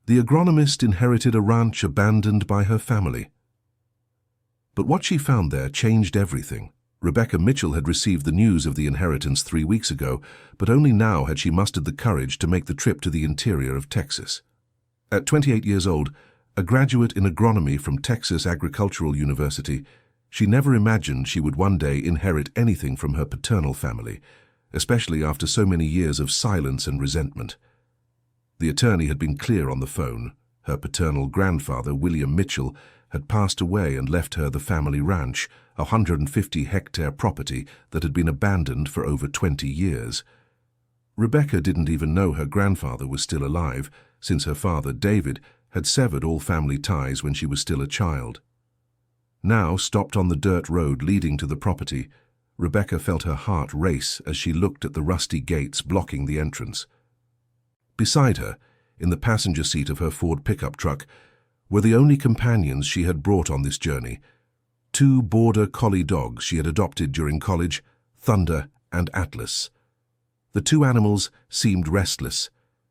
The agronomist inherited a ranch abandoned by her family. But what she found there changed everything. Rebecca Mitchell had received the news of the inheritance 3 weeks ago, but only now had she mustered the courage to make the trip to the interior of Texas. At 28 years old, a graduate in agronomy from Texas Agricultural University, she never imagined she would one day inherit anything from her paternal family, especially after so many years of silence and resentment. The attorney had been clear on the phone. Her paternal grandfather, William Mitchell, had passed away and left her the family ranch, a 150-hectare property that had been abandoned for over 20 years. Rebecca didn't even know her grandfather was still alive, since her father, David, had severed all family ties when she was still a child. Now, stopped on the dirt road leading to the property, Rebecca felt her heart race as she looked at the rusty gates blocking the entrance. Beside her, in the passenger seat of her Ford pickup truck, were the only companions she had brought on this journey, 2 border collie dogs she had adopted during college, Thunder and Atlas. The 2 animals seemed restless,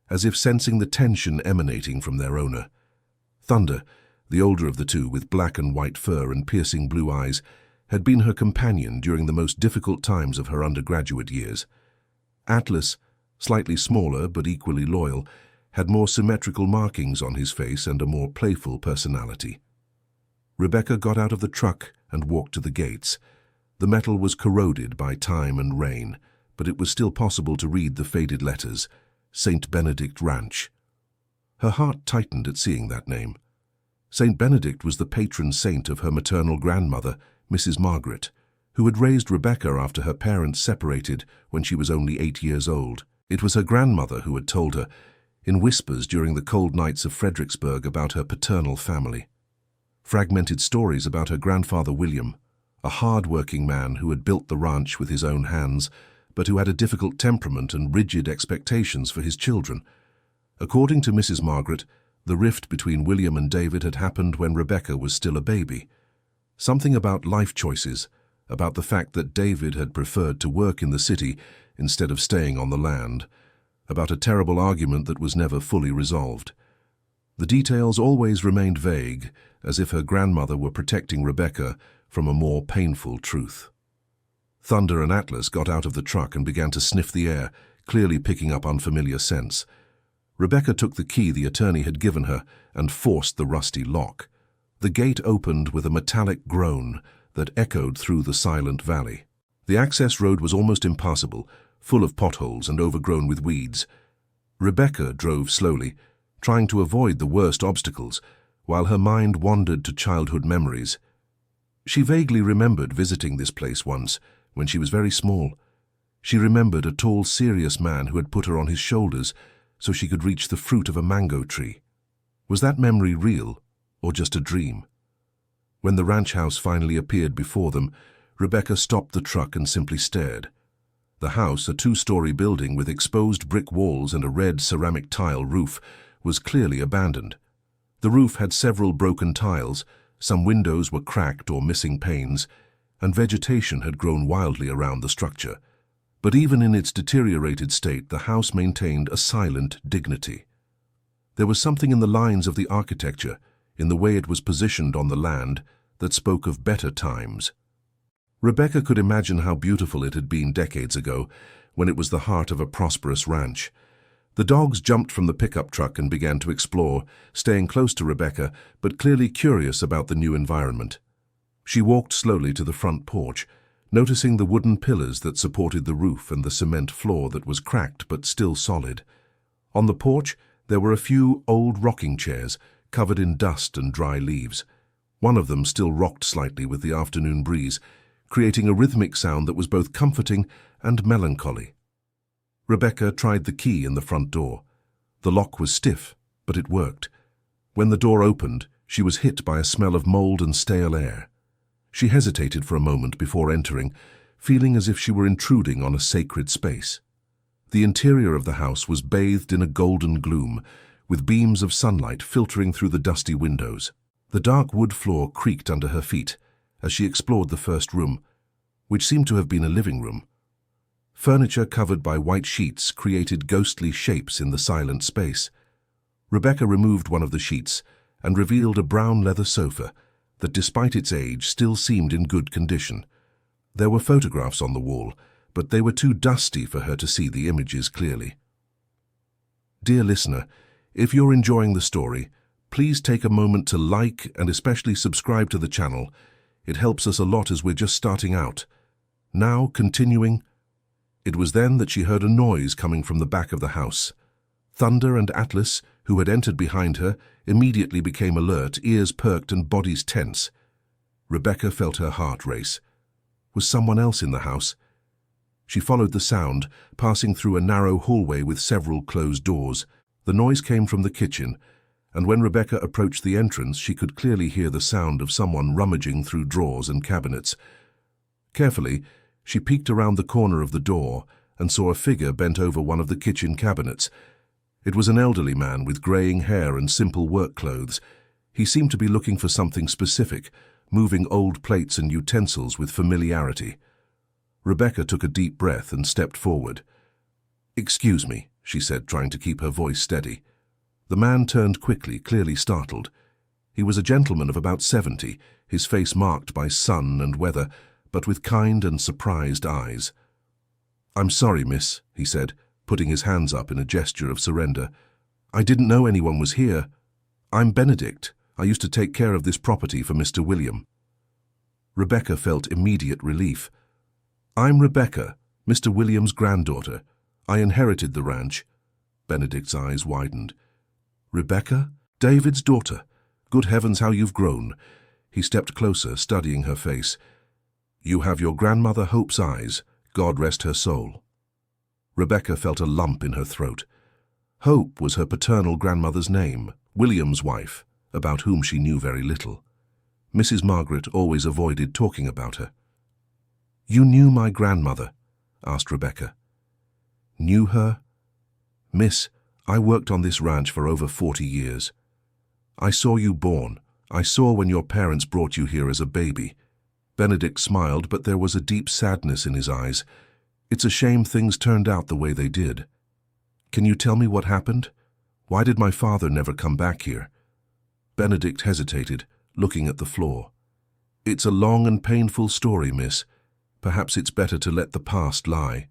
as if sensing the tension emanating from their owner. Thunder, the older of the 2 with black and white fur and piercing blue eyes, had been her companion during the most difficult times of her undergraduate years. Atlas, slightly smaller but equally loyal, had more symmetrical markings on his face and a more playful personality. Rebecca got out of the truck and walked to the gates. The metal was corroded by time and rain, but it was still possible to read the faded letters, St. Benedict Ranch. Her heart tightened at seeing that name. St. Benedict was the patron saint of her maternal grandmother, Mrs. Margaret, who had raised Rebecca after her parents separated when she was only 8 years old. It was her grandmother who had told her, in whispers during the cold nights of Fredericksburg, about her paternal family. Fragmented stories about her grandfather William, a hard-working man who had built the ranch with his own hands, but who had a difficult temperament and rigid expectations for his children. According to Mrs. Margaret, the rift between William and David had happened when Rebecca was still a baby. Something about life choices, about the fact that David had preferred to work in the city instead of staying on the land, about a terrible argument that was never fully resolved. The details always remained vague, as if her grandmother were protecting Rebecca from a more painful truth. Thunder and Atlas got out of the truck and began to sniff the air, clearly picking up unfamiliar scents. Rebecca took the key the attorney had given her and forced the rusty lock. The gate opened with a metallic groan that echoed through the silent valley. The access road was almost impassable, full of potholes and overgrown with weeds. Rebecca drove slowly, trying to avoid the worst obstacles, while her mind wandered to childhood memories. She vaguely remembered visiting this place once, when she was very small. She remembered a tall, serious man who had put her on his shoulders so she could reach the fruit of a mango tree. Was that memory real, or just a dream? When the ranch house finally appeared before them, Rebecca stopped the truck and simply stared. The house, a 2-story building with exposed brick walls and a red ceramic tile roof, was clearly abandoned. The roof had several broken tiles, some windows were cracked or missing panes, and vegetation had grown wildly around the structure. But even in its deteriorated state, the house maintained a silent dignity. There was something in the lines of the architecture, in the way it was positioned on the land, that spoke of better times. Rebecca could imagine how beautiful it had been decades ago, when it was the heart of a prosperous ranch. The dogs jumped from the pickup truck and began to explore, staying close to Rebecca, but clearly curious about the new environment. She walked slowly to the front porch, noticing the wooden pillars that supported the roof and the cement floor that was cracked but still solid. On the porch, there were a few old rocking chairs, covered in dust and dry leaves. One of them still rocked slightly with the afternoon breeze, creating a rhythmic sound that was both comforting and melancholy. Rebecca tried the key in the front door. The lock was stiff, but it worked. When the door opened, she was hit by a smell of mold and stale air. She hesitated for a moment before entering, feeling as if she were intruding on a sacred space. The interior of the house was bathed in a golden gloom, with beams of sunlight filtering through the dusty windows. The dark wood floor creaked under her feet as she explored the first room, which seemed to have been a living room. Furniture covered by white sheets created ghostly shapes in the silent space. Rebecca removed one of the sheets and revealed a brown leather sofa that, despite its age, still seemed in good condition. There were photographs on the wall, but they were too dusty for her to see the images clearly. Dear listener, if you're enjoying the story, please take a moment to like and especially subscribe to the channel. It helps us a lot as we're just starting out. Now, continuing. It was then that she heard a noise coming from the back of the house. Thunder and Atlas, who had entered behind her, immediately became alert, ears perked and bodies tense. Rebecca felt her heart race. Was someone else in the house? She followed the sound, passing through a narrow hallway with several closed doors. The noise came from the kitchen, and when Rebecca approached the entrance, she could clearly hear the sound of someone rummaging through drawers and cabinets. Carefully, she peeked around the corner of the door and saw a figure bent over one of the kitchen cabinets. It was an elderly man with graying hair and simple work clothes. He seemed to be looking for something specific, moving old plates and utensils with familiarity. Rebecca took a deep breath and stepped forward. "Excuse me," she said, trying to keep her voice steady. The man turned quickly, clearly startled. He was a gentleman of about 70, his face marked by sun and weather, but with kind and surprised eyes. "I'm sorry, miss," he said, putting his hands up in a gesture of surrender. "I didn't know anyone was here. I'm Benedict. I used to take care of this property for Mr. William." Rebecca felt immediate relief. "I'm Rebecca, Mr. William's granddaughter. I inherited the ranch." Benedict's eyes widened. "Rebecca? David's daughter? Good heavens, how you've grown." He stepped closer, studying her face. "You have your grandmother Hope's eyes. God rest her soul." Rebecca felt a lump in her throat. Hope was her paternal grandmother's name, William's wife, about whom she knew very little. Mrs. Margaret always avoided talking about her. "You knew my grandmother?" asked Rebecca. "Knew her? Miss, I worked on this ranch for over 40 years. I saw you born. I saw when your parents brought you here as a baby." Benedict smiled, but there was a deep sadness in his eyes. "It's a shame things turned out the way they did. Can you tell me what happened? Why did my father never come back here?" Benedict hesitated, looking at the floor. "It's a long and painful story, miss. Perhaps it's better to let the past lie."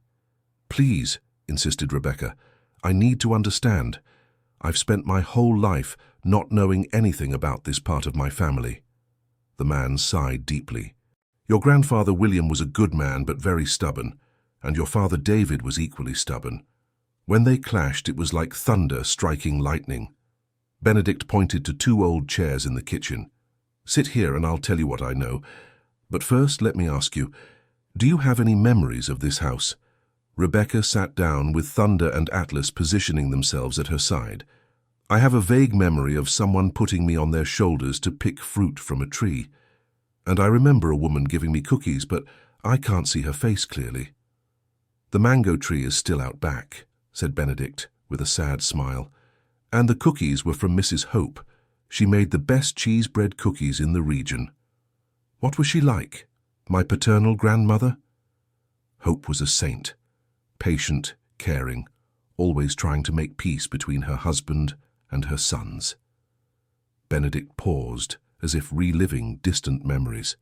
"Please," insisted Rebecca, "I need to understand. I've spent my whole life not knowing anything about this part of my family." The man sighed deeply. "Your grandfather William was a good man but very stubborn, and your father David was equally stubborn. When they clashed, it was like thunder striking lightning." Benedict pointed to 2 old chairs in the kitchen. "Sit here and I'll tell you what I know. But first, let me ask you, do you have any memories of this house?" Rebecca sat down with Thunder and Atlas positioning themselves at her side. "I have a vague memory of someone putting me on their shoulders to pick fruit from a tree. And I remember a woman giving me cookies, but I can't see her face clearly." "The mango tree is still out back," said Benedict, with a sad smile. "And the cookies were from Mrs. Hope. She made the best cheese bread cookies in the region." "What was she like? My paternal grandmother?" "Hope was a saint. Patient, caring, always trying to make peace between her husband and her sons." Benedict paused, as if reliving distant memories.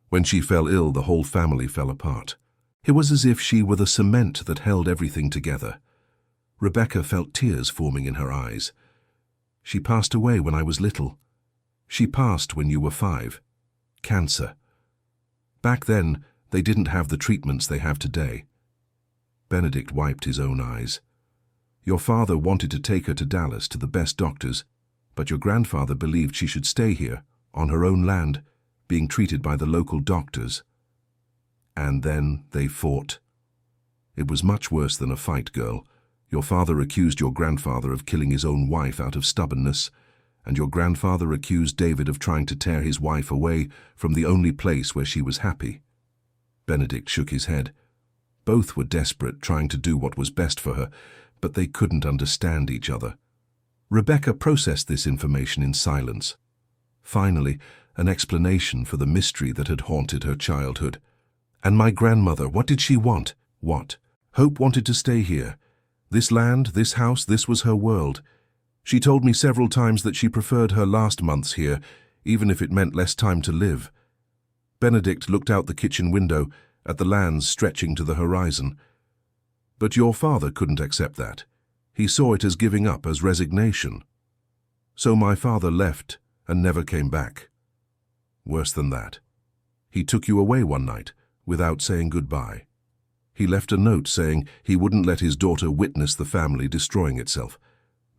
"When she fell ill, the whole family fell apart. It was as if she were the cement that held everything together." Rebecca felt tears forming in her eyes. "She passed away when I was little. She passed when you were 5. Cancer. Back then, they didn't have the treatments they have today." Benedict wiped his own eyes. "Your father wanted to take her to Dallas to the best doctors, but your grandfather believed she should stay here, on her own land, being treated by the local doctors. And then they fought. It was much worse than a fight, girl. Your father accused your grandfather of killing his own wife out of stubbornness, and your grandfather accused David of trying to tear his wife away from the only place where she was happy." Benedict shook his head. Both were desperate, trying to do what was best for her, but they couldn't understand each other. Rebecca processed this information in silence. Finally, an explanation for the mystery that had haunted her childhood. "And my grandmother, what did she want?" "What? Hope wanted to stay here. This land, this house, this was her world. She told me several times that she preferred her last months here, even if it meant less time to live. Benedict looked out the kitchen window at the lands stretching to the horizon. But your father couldn't accept that. He saw it as giving up, as resignation. So my father left and never came back. Worse than that. He took you away one night without saying goodbye. He left a note saying he wouldn't let his daughter witness the family destroying itself.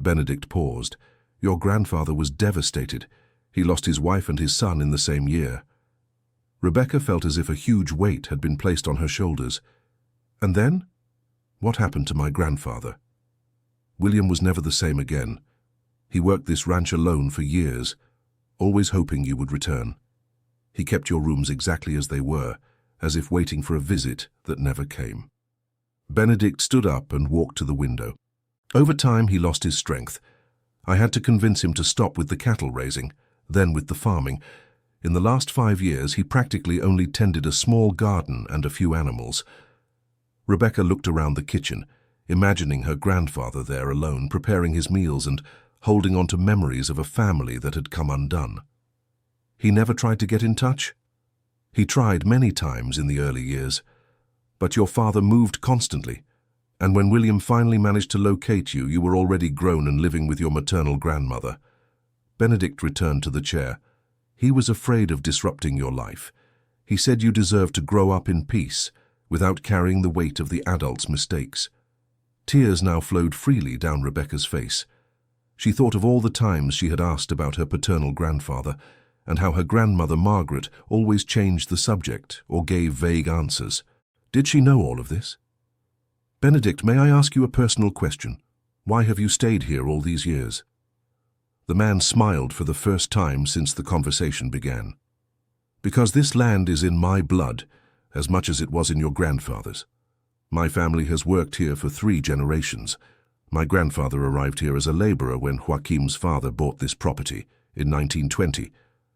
Benedict paused. Your grandfather was devastated. He lost his wife and his son in the same year. Rebecca felt as if a huge weight had been placed on her shoulders. And then? What happened to my grandfather? William was never the same again. He worked this ranch alone for years, always hoping you would return. He kept your rooms exactly as they were, as if waiting for a visit that never came. Benedict stood up and walked to the window. Over time, he lost his strength. I had to convince him to stop with the cattle raising, then with the farming. In the last 5 years, he practically only tended a small garden and a few animals. Rebecca looked around the kitchen, imagining her grandfather there alone, preparing his meals and holding on to memories of a family that had come undone. He never tried to get in touch? He tried many times in the early years, but your father moved constantly, and when William finally managed to locate you, you were already grown and living with your maternal grandmother. Benedict returned to the chair. He was afraid of disrupting your life. He said you deserved to grow up in peace, without carrying the weight of the adult's mistakes. Tears now flowed freely down Rebecca's face. She thought of all the times she had asked about her paternal grandfather, and how her grandmother Margaret always changed the subject or gave vague answers. Did she know all of this? Benedict, may I ask you a personal question? Why have you stayed here all these years? The man smiled for the first time since the conversation began. Because this land is in my blood, as much as it was in your grandfather's. My family has worked here for 3 generations. My grandfather arrived here as a laborer when Joaquim's father bought this property in 1920.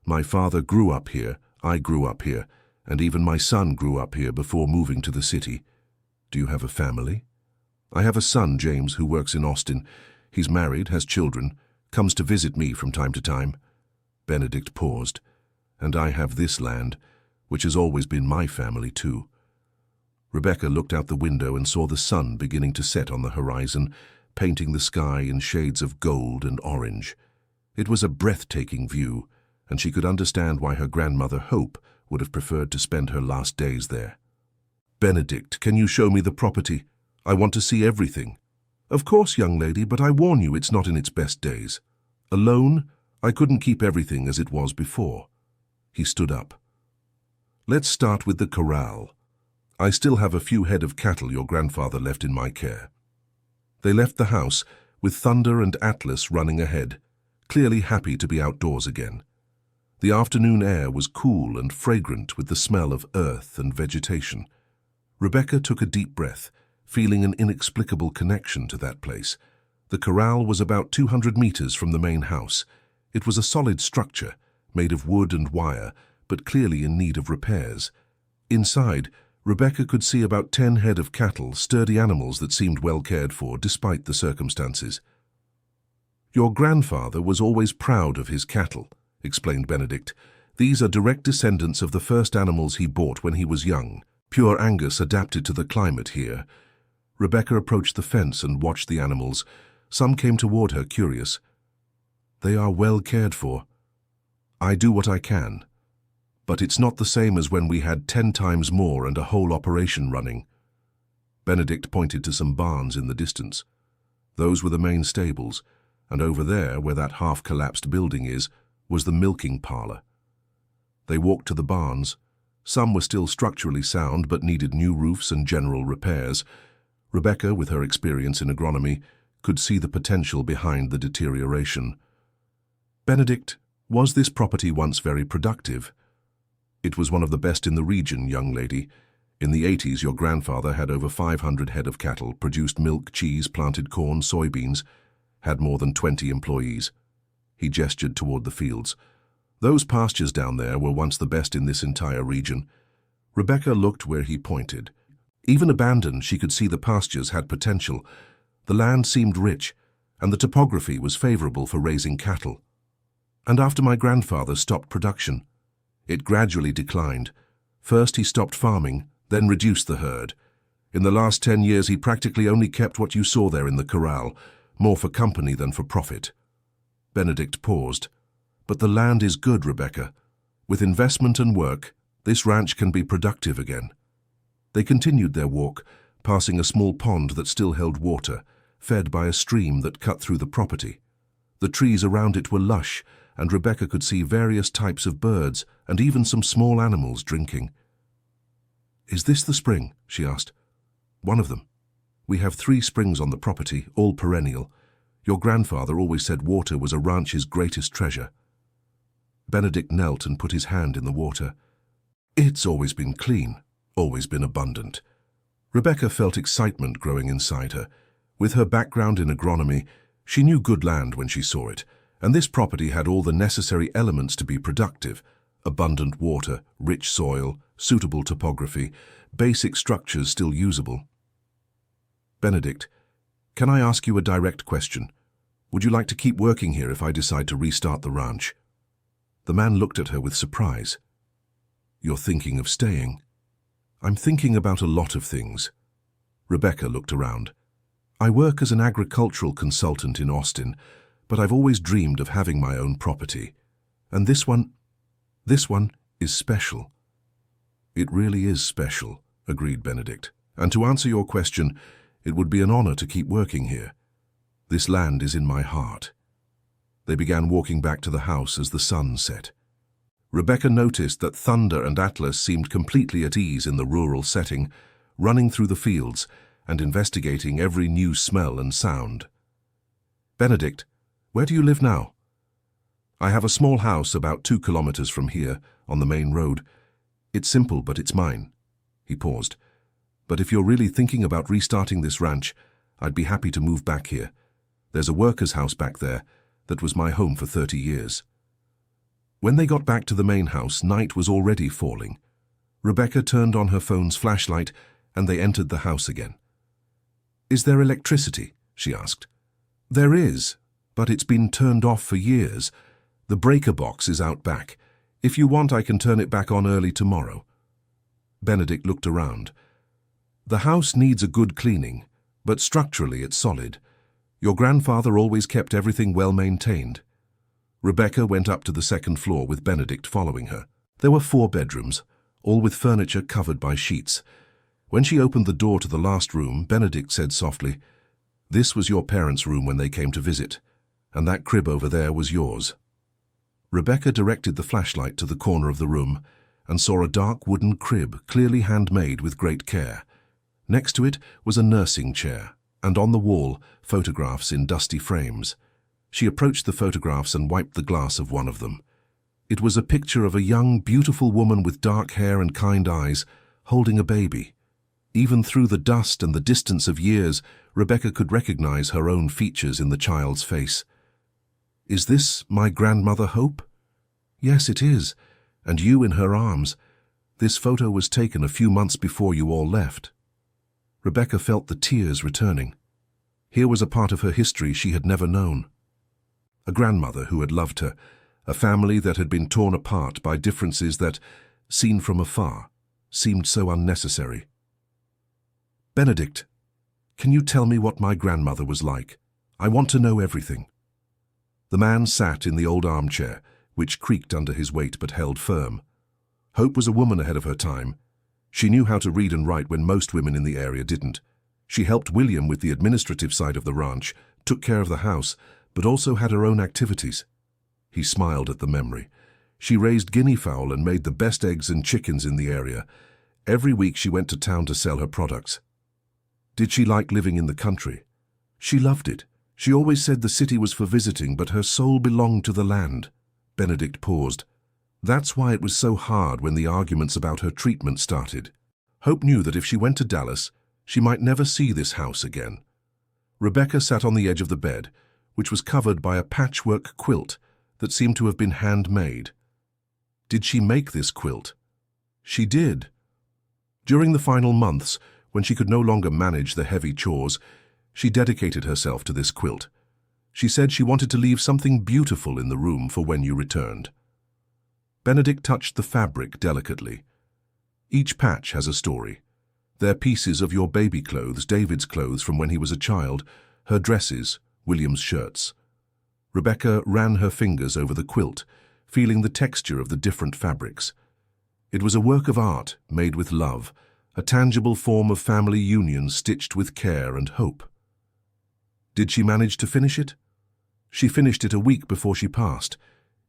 My father grew up here, I grew up here, and even my son grew up here before moving to the city. Do you have a family? I have a son, James, who works in Austin. He's married, has children, comes to visit me from time to time. Benedict paused. And I have this land, which has always been my family too. Rebecca looked out the window and saw the sun beginning to set on the horizon, painting the sky in shades of gold and orange. It was a breathtaking view, and she could understand why her grandmother Hope would have preferred to spend her last days there. Benedict, can you show me the property? I want to see everything. Of course, young lady, but I warn you it's not in its best days. Alone, I couldn't keep everything as it was before. He stood up. Let's start with the corral. I still have a few head of cattle your grandfather left in my care. They left the house with Thunder and Atlas running ahead, clearly happy to be outdoors again. The afternoon air was cool and fragrant with the smell of earth and vegetation. Rebecca took a deep breath, feeling an inexplicable connection to that place. The corral was about 200 meters from the main house. It was a solid structure, made of wood and wire, but clearly in need of repairs. Inside, Rebecca could see about 10 head of cattle, sturdy animals that seemed well cared for despite the circumstances. Your grandfather was always proud of his cattle, explained Benedict. These are direct descendants of the first animals he bought when he was young, pure Angus adapted to the climate here. Rebecca approached the fence and watched the animals. Some came toward her, curious. They are well cared for. I do what I can. But it's not the same as when we had 10 times more and a whole operation running. Benedict pointed to some barns in the distance. Those were the main stables, and over there, where that half-collapsed building is, was the milking parlor. They walked to the barns. Some were still structurally sound but needed new roofs and general repairs. Rebecca, with her experience in agronomy, could see the potential behind the deterioration. Benedict, was this property once very productive? It was one of the best in the region, young lady. In the 80s, your grandfather had over 500 head of cattle, produced milk, cheese, planted corn, soybeans, had more than 20 employees. He gestured toward the fields. Those pastures down there were once the best in this entire region. Rebecca looked where he pointed. Even abandoned, she could see the pastures had potential. The land seemed rich, and the topography was favorable for raising cattle. And after my grandfather stopped production, it gradually declined. First he stopped farming, then reduced the herd. In the last 10 years he practically only kept what you saw there in the corral, more for company than for profit. Benedict paused. But the land is good, Rebecca. With investment and work, this ranch can be productive again. They continued their walk, passing a small pond that still held water, fed by a stream that cut through the property. The trees around it were lush, and Rebecca could see various types of birds and even some small animals drinking. "Is this the spring?" she asked. "One of them. We have 3 springs on the property, all perennial. Your grandfather always said water was a ranch's greatest treasure." Benedict knelt and put his hand in the water. "It's always been clean, always been abundant." Rebecca felt excitement growing inside her. With her background in agronomy, she knew good land when she saw it, and this property had all the necessary elements to be productive: abundant water, rich soil, suitable topography, basic structures still usable. "Benedict, can I ask you a direct question? Would you like to keep working here if I decide to restart the ranch?" The man looked at her with surprise. "You're thinking of staying?" "I'm thinking about a lot of things." Rebecca looked around. "I work as an agricultural consultant in Austin, but I've always dreamed of having my own property. And this one is special." "It really is special," agreed Benedict. "And to answer your question, it would be an honor to keep working here. This land is in my heart." They began walking back to the house as the sun set. Rebecca noticed that Thunder and Atlas seemed completely at ease in the rural setting, running through the fields and investigating every new smell and sound. "Benedict, where do you live now?" "I have a small house about 2 kilometers from here, on the main road. It's simple, but it's mine." He paused. "But if you're really thinking about restarting this ranch, I'd be happy to move back here. There's a worker's house back there that was my home for 30 years. When they got back to the main house, night was already falling. Rebecca turned on her phone's flashlight and they entered the house again. "Is there electricity?" she asked. "There is, but it's been turned off for years. The breaker box is out back. If you want, I can turn it back on early tomorrow." Benedict looked around. "The house needs a good cleaning, but structurally it's solid. Your grandfather always kept everything well maintained." Rebecca went up to the 2nd floor with Benedict following her. There were 4 bedrooms, all with furniture covered by sheets. When she opened the door to the last room, Benedict said softly, "This was your parents' room when they came to visit, and that crib over there was yours." Rebecca directed the flashlight to the corner of the room and saw a dark wooden crib clearly handmade with great care. Next to it was a nursing chair, and on the wall, photographs in dusty frames. She approached the photographs and wiped the glass of one of them. It was a picture of a young, beautiful woman with dark hair and kind eyes, holding a baby. Even through the dust and the distance of years, Rebecca could recognize her own features in the child's face. "Is this my grandmother Hope?" "Yes, it is, and you in her arms. This photo was taken a few months before you all left." Rebecca felt the tears returning. Here was a part of her history she had never known. A grandmother who had loved her, a family that had been torn apart by differences that, seen from afar, seemed so unnecessary. "Benedict, can you tell me what my grandmother was like? I want to know everything." The man sat in the old armchair, which creaked under his weight but held firm. Hope was a woman ahead of her time. She knew how to read and write when most women in the area didn't. She helped William with the administrative side of the ranch, took care of the house, but also had her own activities. He smiled at the memory. She raised guinea fowl and made the best eggs and chickens in the area. Every week she went to town to sell her products. Did she like living in the country? She loved it. She always said the city was for visiting, but her soul belonged to the land. Benedict paused. That's why it was so hard when the arguments about her treatment started. Hope knew that if she went to Dallas, she might never see this house again. Rebecca sat on the edge of the bed, which was covered by a patchwork quilt that seemed to have been handmade. Did she make this quilt? She did. During the final months, when she could no longer manage the heavy chores, she dedicated herself to this quilt. She said she wanted to leave something beautiful in the room for when you returned. Benedict touched the fabric delicately. Each patch has a story. They're pieces of your baby clothes, David's clothes from when he was a child, her dresses, William's shirts. Rebecca ran her fingers over the quilt, feeling the texture of the different fabrics. It was a work of art made with love, a tangible form of family union stitched with care and hope. Did she manage to finish it? She finished it a week before she passed.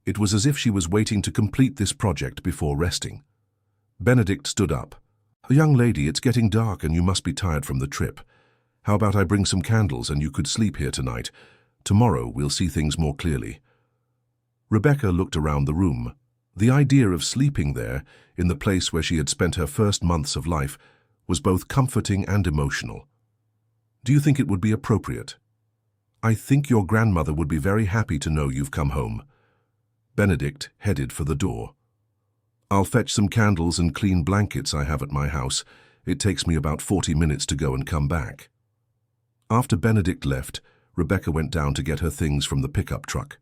It was as if she was waiting to complete this project before resting. Benedict stood up. "Young lady, it's getting dark and you must be tired from the trip. How about I bring some candles and you could sleep here tonight? Tomorrow we'll see things more clearly." Rebecca looked around the room. The idea of sleeping there, in the place where she had spent her first months of life, was both comforting and emotional. "Do you think it would be appropriate?" "I think your grandmother would be very happy to know you've come home." Benedict headed for the door. "I'll fetch some candles and clean blankets I have at my house. It takes me about 40 minutes to go and come back." After Benedict left, Rebecca went down to get her things from the pickup truck.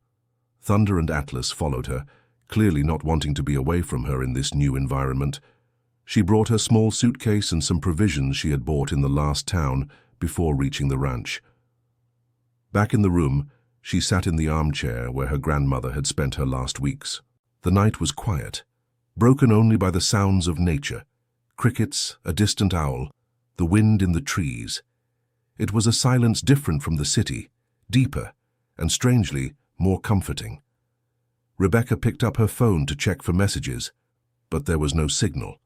Thunder and Atlas followed her, clearly not wanting to be away from her in this new environment. She brought her small suitcase and some provisions she had bought in the last town before reaching the ranch. Back in the room, she sat in the armchair where her grandmother had spent her last weeks. The night was quiet, broken only by the sounds of nature, crickets, a distant owl, the wind in the trees. It was a silence different from the city, deeper, and strangely more comforting. Rebecca picked up her phone to check for messages, but there was no signal.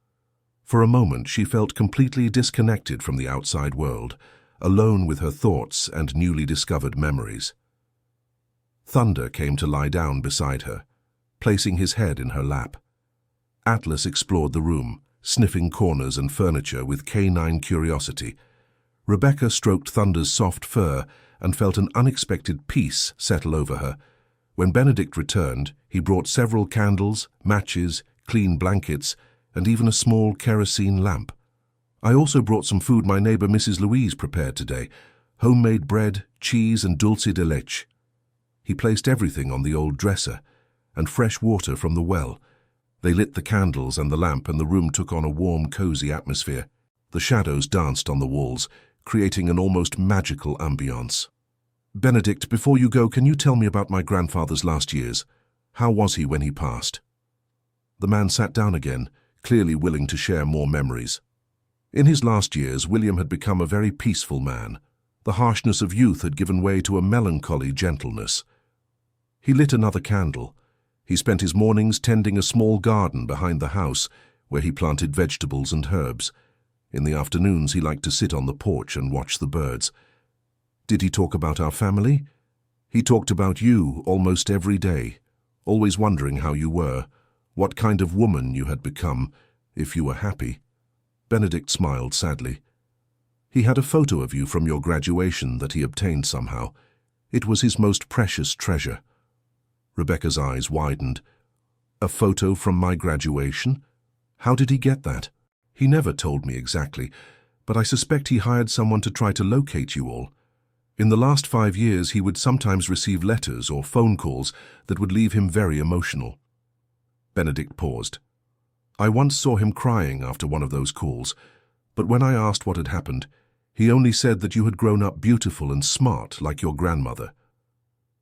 For a moment she felt completely disconnected from the outside world, alone with her thoughts and newly discovered memories. Thunder came to lie down beside her, placing his head in her lap. Atlas explored the room, sniffing corners and furniture with canine curiosity. Rebecca stroked Thunder's soft fur and felt an unexpected peace settle over her. When Benedict returned, he brought several candles, matches, clean blankets, and even a small kerosene lamp. "I also brought some food my neighbor Mrs. Louise prepared today, homemade bread, cheese, and dulce de leche." He placed everything on the old dresser, and fresh water from the well. They lit the candles and the lamp, and the room took on a warm, cozy atmosphere. The shadows danced on the walls, creating an almost magical ambiance. "Benedict, before you go, can you tell me about my grandfather's last years? How was he when he passed?" The man sat down again, clearly willing to share more memories. In his last years, William had become a very peaceful man. The harshness of youth had given way to a melancholy gentleness. He lit another candle. He spent his mornings tending a small garden behind the house, where he planted vegetables and herbs. In the afternoons, he liked to sit on the porch and watch the birds. "Did he talk about our family?" "He talked about you almost every day, always wondering how you were, what kind of woman you had become, if you were happy." Benedict smiled sadly. He had a photo of you from your graduation that he obtained somehow. It was his most precious treasure. Rebecca's eyes widened. "A photo from my graduation? How did he get that?" "He never told me exactly, but I suspect he hired someone to try to locate you all. In the last 5 years, he would sometimes receive letters or phone calls that would leave him very emotional." Benedict paused. "I once saw him crying after one of those calls, but when I asked what had happened, he only said that you had grown up beautiful and smart like your grandmother."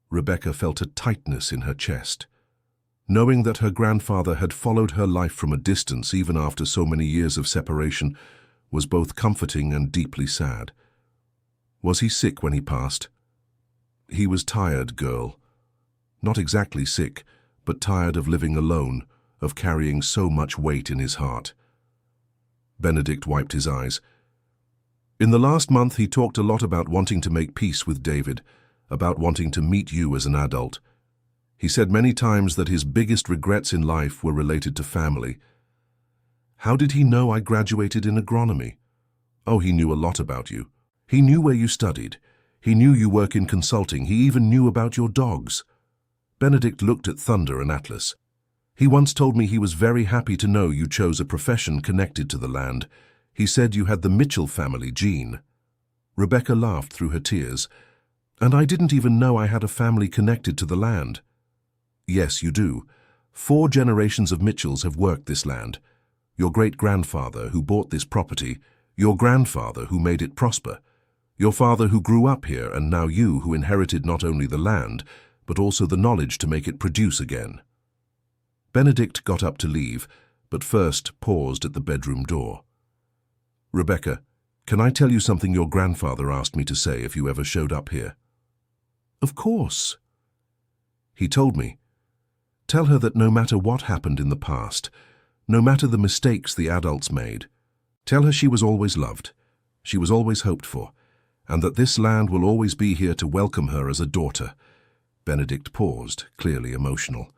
Rebecca felt a tightness in her chest. Knowing that her grandfather had followed her life from a distance even after so many years of separation was both comforting and deeply sad. "Was he sick when he passed?" "He was tired, girl. Not exactly sick, but tired of living alone, of carrying so much weight in his heart." Benedict wiped his eyes. "In the last month, he talked a lot about wanting to make peace with David, about wanting to meet you as an adult. He said many times that his biggest regrets in life were related to family." "How did he know I graduated in agronomy?" "Oh, he knew a lot about you. He knew where you studied. He knew you work in consulting. He even knew about your dogs." Benedict looked at Thunder and Atlas. "He once told me he was very happy to know you chose a profession connected to the land. He said you had the Mitchell family gene." Rebecca laughed through her tears. And I didn't even know I had a family connected to the land. Yes, you do. 4 generations of Mitchells have worked this land. Your great-grandfather who bought this property, your grandfather who made it prosper, your father who grew up here, and now you who inherited not only the land, but also the knowledge to make it produce again. Benedict got up to leave, but first paused at the bedroom door. Rebecca, can I tell you something your grandfather asked me to say if you ever showed up here? Of course. He told me, tell her that no matter what happened in the past, no matter the mistakes the adults made, tell her she was always loved, she was always hoped for, and that this land will always be here to welcome her as a daughter. Benedict paused, clearly emotional.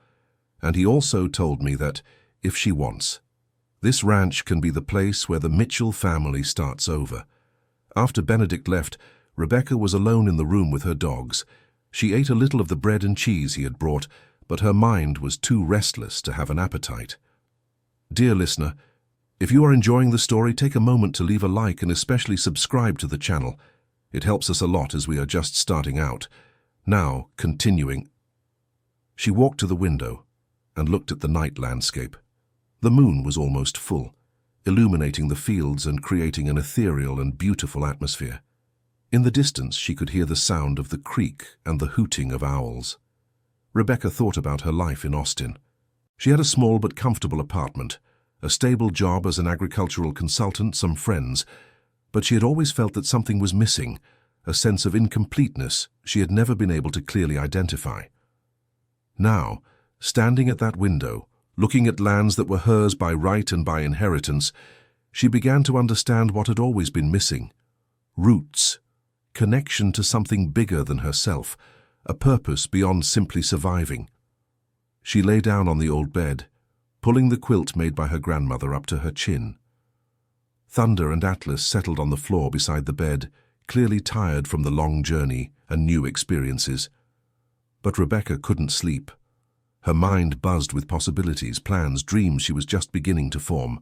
And he also told me that, if she wants, this ranch can be the place where the Mitchell family starts over. After Benedict left, Rebecca was alone in the room with her dogs. She ate a little of the bread and cheese he had brought, but her mind was too restless to have an appetite. Dear listener, if you are enjoying the story, take a moment to leave a like and especially subscribe to the channel. It helps us a lot as we are just starting out. Now, continuing. She walked to the window and looked at the night landscape. The moon was almost full, illuminating the fields and creating an ethereal and beautiful atmosphere. In the distance, she could hear the sound of the creek and the hooting of owls. Rebecca thought about her life in Austin. She had a small but comfortable apartment, a stable job as an agricultural consultant, some friends, but she had always felt that something was missing, a sense of incompleteness she had never been able to clearly identify. Now, standing at that window, looking at lands that were hers by right and by inheritance, she began to understand what had always been missing. Roots, connection to something bigger than herself, a purpose beyond simply surviving. She lay down on the old bed, pulling the quilt made by her grandmother up to her chin. Thunder and Atlas settled on the floor beside the bed, clearly tired from the long journey and new experiences. But Rebecca couldn't sleep. Her mind buzzed with possibilities, plans, dreams she was just beginning to form,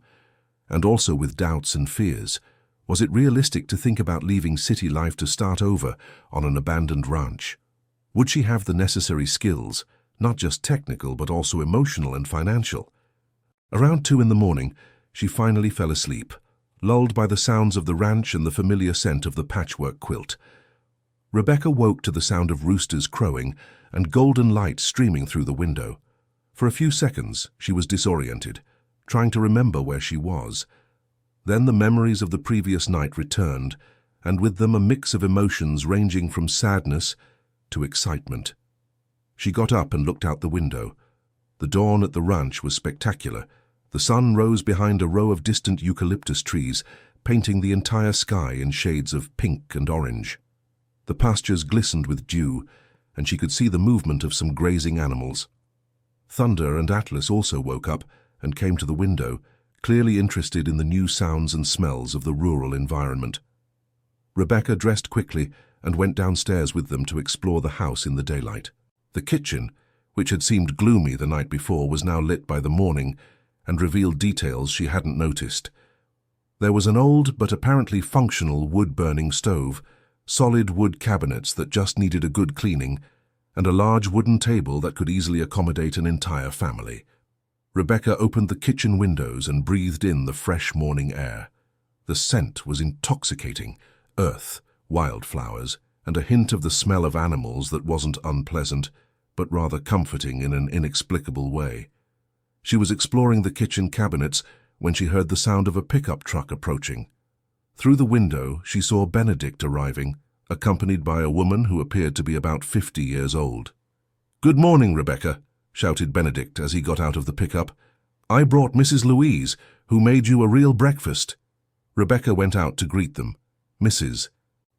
and also with doubts and fears. Was it realistic to think about leaving city life to start over on an abandoned ranch? Would she have the necessary skills, not just technical but also emotional and financial? Around 2 in the morning, she finally fell asleep, lulled by the sounds of the ranch and the familiar scent of the patchwork quilt. Rebecca woke to the sound of roosters crowing and golden light streaming through the window. For a few seconds, she was disoriented, trying to remember where she was. Then the memories of the previous night returned, and with them a mix of emotions ranging from sadness to excitement. She got up and looked out the window. The dawn at the ranch was spectacular. The sun rose behind a row of distant eucalyptus trees, painting the entire sky in shades of pink and orange. The pastures glistened with dew, and she could see the movement of some grazing animals. Thunder and Atlas also woke up and came to the window, clearly interested in the new sounds and smells of the rural environment. Rebecca dressed quickly and went downstairs with them to explore the house in the daylight. The kitchen, which had seemed gloomy the night before, was now lit by the morning and revealed details she hadn't noticed. There was an old but apparently functional wood-burning stove, solid wood cabinets that just needed a good cleaning, and a large wooden table that could easily accommodate an entire family. Rebecca opened the kitchen windows and breathed in the fresh morning air. The scent was intoxicating: earth, wildflowers, and a hint of the smell of animals that wasn't unpleasant, but rather comforting in an inexplicable way. She was exploring the kitchen cabinets when she heard the sound of a pickup truck approaching. Through the window, she saw Benedict arriving, accompanied by a woman who appeared to be about 50 years old. "Good morning, Rebecca," shouted Benedict as he got out of the pickup. "I brought Mrs. Louise, who made you a real breakfast." Rebecca went out to greet them. Mrs.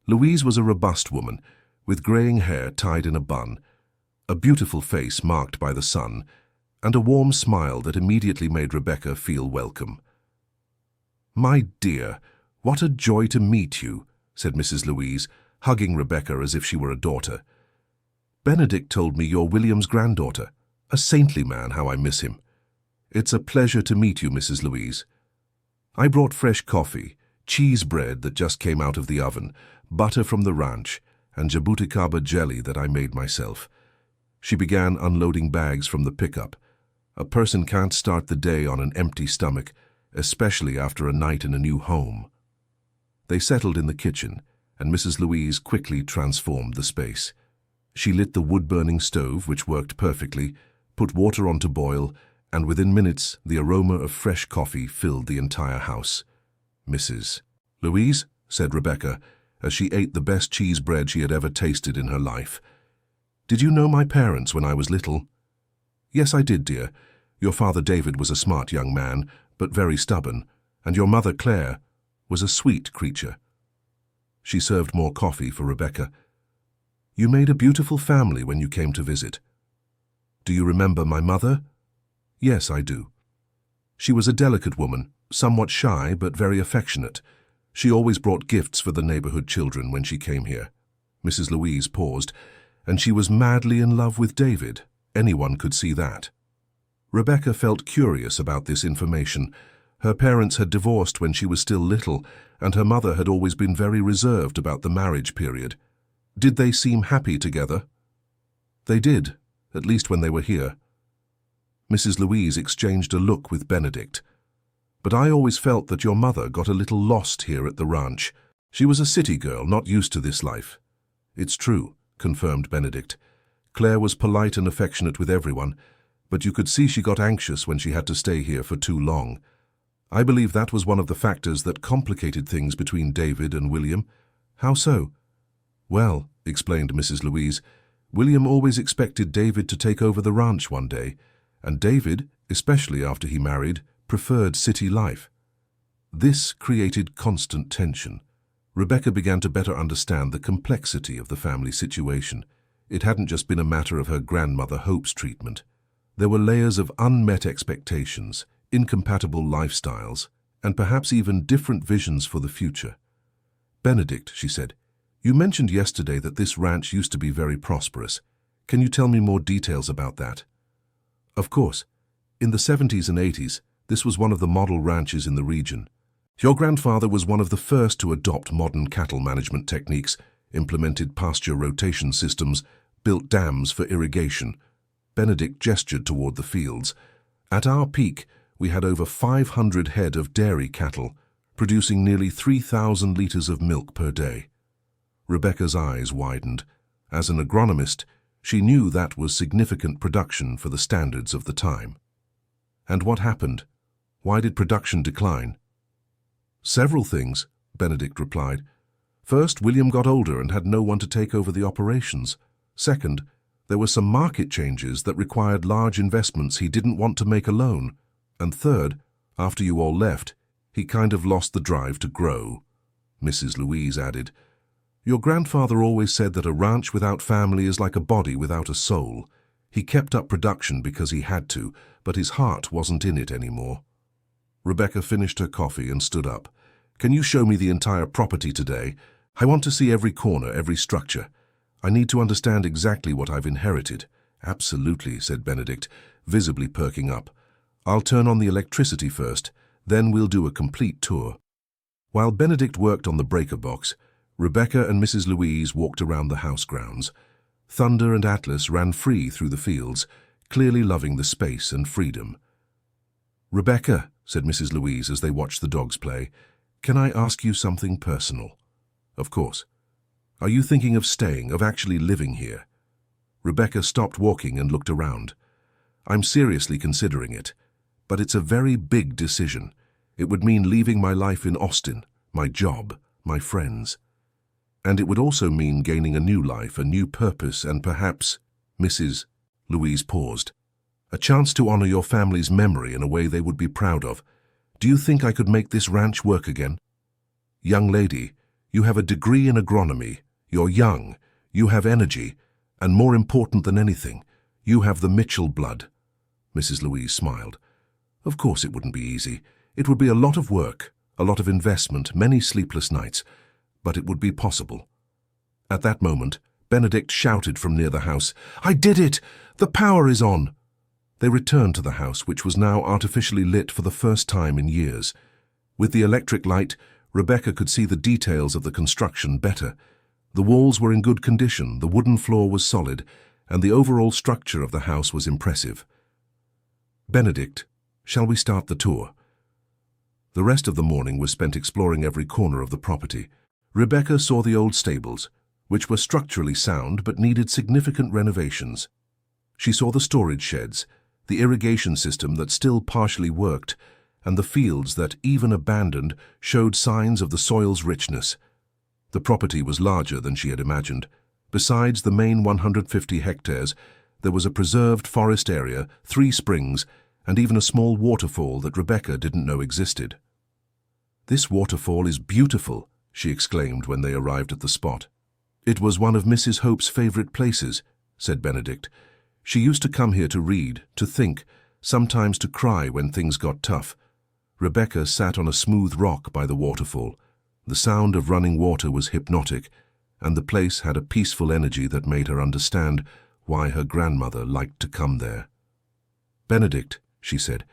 Louise was a robust woman, with graying hair tied in a bun, a beautiful face marked by the sun, and a warm smile that immediately made Rebecca feel welcome. "My dear, what a joy to meet you," said Mrs. Louise, hugging Rebecca as if she were a daughter. "Benedict told me you're William's granddaughter. A saintly man, how I miss him. It's a pleasure to meet you, Mrs. Louise. I brought fresh coffee, cheese bread that just came out of the oven, butter from the ranch, and jabuticaba jelly that I made myself. She began unloading bags from the pickup. A person can't start the day on an empty stomach, especially after a night in a new home. They settled in the kitchen, and Mrs. Louise quickly transformed the space. She lit the wood-burning stove, which worked perfectly, put water on to boil, and within minutes the aroma of fresh coffee filled the entire house. "Mrs. Louise," said Rebecca, as she ate the best cheese bread she had ever tasted in her life. "Did you know my parents when I was little?" "Yes, I did, dear. Your father David was a smart young man, but very stubborn, and your mother Claire was a sweet creature." She served more coffee for Rebecca. "You made a beautiful family when you came to visit." "Do you remember my mother?" "Yes, I do. She was a delicate woman, somewhat shy but very affectionate. She always brought gifts for the neighborhood children when she came here." Mrs. Louise paused. "And she was madly in love with David. Anyone could see that." Rebecca felt curious about this information. Her parents had divorced when she was still little, and her mother had always been very reserved about the marriage period. Did they seem happy together? "They did, at least when they were here." Mrs. Louise exchanged a look with Benedict. "But I always felt that your mother got a little lost here at the ranch. She was a city girl, not used to this life." "It's true," confirmed Benedict. "Claire was polite and affectionate with everyone, but you could see she got anxious when she had to stay here for too long. I believe that was one of the factors that complicated things between David and William." "How so?" "Well," explained Mrs. Louise, "William always expected David to take over the ranch one day, and David, especially after he married, preferred city life. This created constant tension." Rebecca began to better understand the complexity of the family situation. It hadn't just been a matter of her grandmother Hope's treatment. There were layers of unmet expectations, incompatible lifestyles, and perhaps even different visions for the future. "Benedict," she said, "you mentioned yesterday that this ranch used to be very prosperous. Can you tell me more details about that?" "Of course. In the 70s and 80s, this was one of the model ranches in the region. Your grandfather was one of the first to adopt modern cattle management techniques, implemented pasture rotation systems, built dams for irrigation." Benedict gestured toward the fields. "At our peak, we had over 500 head of dairy cattle, producing nearly 3,000 liters of milk per day." Rebecca's eyes widened. As an agronomist, she knew that was significant production for the standards of the time. "And what happened? Why did production decline?" "Several things," Benedict replied. "First, William got older and had no one to take over the operations. Second, there were some market changes that required large investments he didn't want to make alone. And third, after you all left, he kind of lost the drive to grow." Mrs. Louise added, "Your grandfather always said that a ranch without family is like a body without a soul. He kept up production because he had to, but his heart wasn't in it anymore." Rebecca finished her coffee and stood up. "Can you show me the entire property today? I want to see every corner, every structure. I need to understand exactly what I've inherited." "Absolutely," said Benedict, visibly perking up. "I'll turn on the electricity first, then we'll do a complete tour." While Benedict worked on the breaker box, Rebecca and Mrs. Louise walked around the house grounds. Thunder and Atlas ran free through the fields, clearly loving the space and freedom. "Rebecca," said Mrs. Louise as they watched the dogs play, "can I ask you something personal?" "Of course." "Are you thinking of staying, of actually living here?" Rebecca stopped walking and looked around. "I'm seriously considering it, but it's a very big decision. It would mean leaving my life in Austin, my job, my friends. And it would also mean gaining a new life, a new purpose, and perhaps—" Mrs. Louise paused. "A chance to honor your family's memory in a way they would be proud of. Do you think I could make this ranch work again?" "Young lady, you have a degree in agronomy. You're young, you have energy, and more important than anything, you have the Mitchell blood." Mrs. Louise smiled. "Of course it wouldn't be easy. It would be a lot of work, a lot of investment, many sleepless nights, but it would be possible." At that moment, Benedict shouted from near the house, "I did it! The power is on!" They returned to the house, which was now artificially lit for the first time in years. With the electric light, Rebecca could see the details of the construction better. The walls were in good condition, the wooden floor was solid, and the overall structure of the house was impressive. "Benedict, shall we start the tour?" The rest of the morning was spent exploring every corner of the property. Rebecca saw the old stables, which were structurally sound but needed significant renovations. She saw the storage sheds, the irrigation system that still partially worked, and the fields that, even abandoned, showed signs of the soil's richness. The property was larger than she had imagined. Besides the main 150 hectares, there was a preserved forest area, 3 springs, and even a small waterfall that Rebecca didn't know existed. "This waterfall is beautiful," she exclaimed when they arrived at the spot. "It was one of Mrs. Hope's favorite places," said Benedict. "She used to come here to read, to think, sometimes to cry when things got tough." Rebecca sat on a smooth rock by the waterfall. The sound of running water was hypnotic, and the place had a peaceful energy that made her understand why her grandmother liked to come there. "Benedict," she said,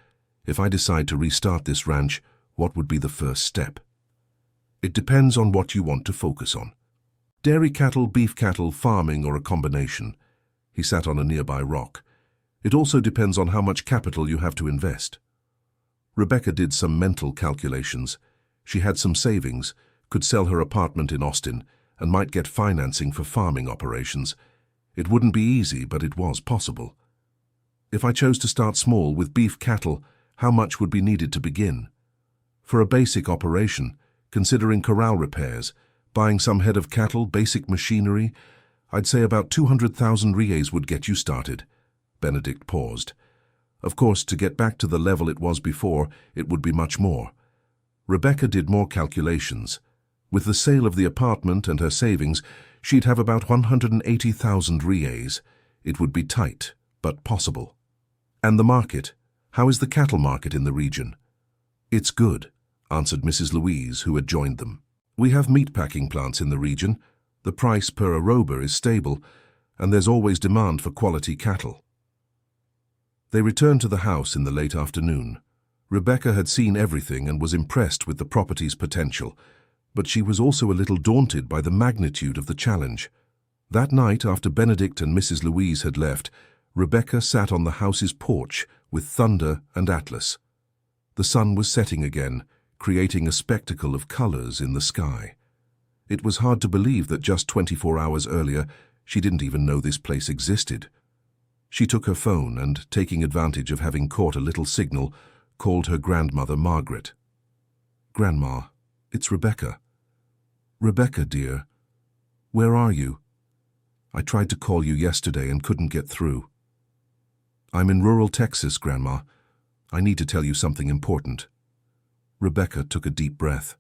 "if I decide to restart this ranch, what would be the first step?" "It depends on what you want to focus on. Dairy cattle, beef cattle, farming, or a combination." He sat on a nearby rock. "It also depends on how much capital you have to invest." Rebecca did some mental calculations. She had some savings, could sell her apartment in Austin, and might get financing for farming operations. It wouldn't be easy, but it was possible. "If I chose to start small with beef cattle, how much would be needed to begin?" "For a basic operation, considering corral repairs, buying some head of cattle, basic machinery, I'd say about 200,000 reais would get you started." Benedict paused. Of course, to get back to the level it was before, it would be much more. Rebecca did more calculations. With the sale of the apartment and her savings, she'd have about 180,000 reais. It would be tight, but possible. "And the market? How is the cattle market in the region?" "It's good," answered Mrs. Louise, who had joined them. "We have meatpacking plants in the region. The price per arroba is stable, and there's always demand for quality cattle." They returned to the house in the late afternoon. Rebecca had seen everything and was impressed with the property's potential, but she was also a little daunted by the magnitude of the challenge. That night, after Benedict and Mrs. Louise had left, Rebecca sat on the house's porch with Thunder and Atlas. The sun was setting again, creating a spectacle of colors in the sky. It was hard to believe that just 24 hours earlier, she didn't even know this place existed. She took her phone and, taking advantage of having caught a little signal, called her grandmother Margaret. "Grandma, it's Rebecca." "Rebecca, dear, where are you? I tried to call you yesterday and couldn't get through." "I'm in rural Texas, Grandma. I need to tell you something important." Rebecca took a deep breath.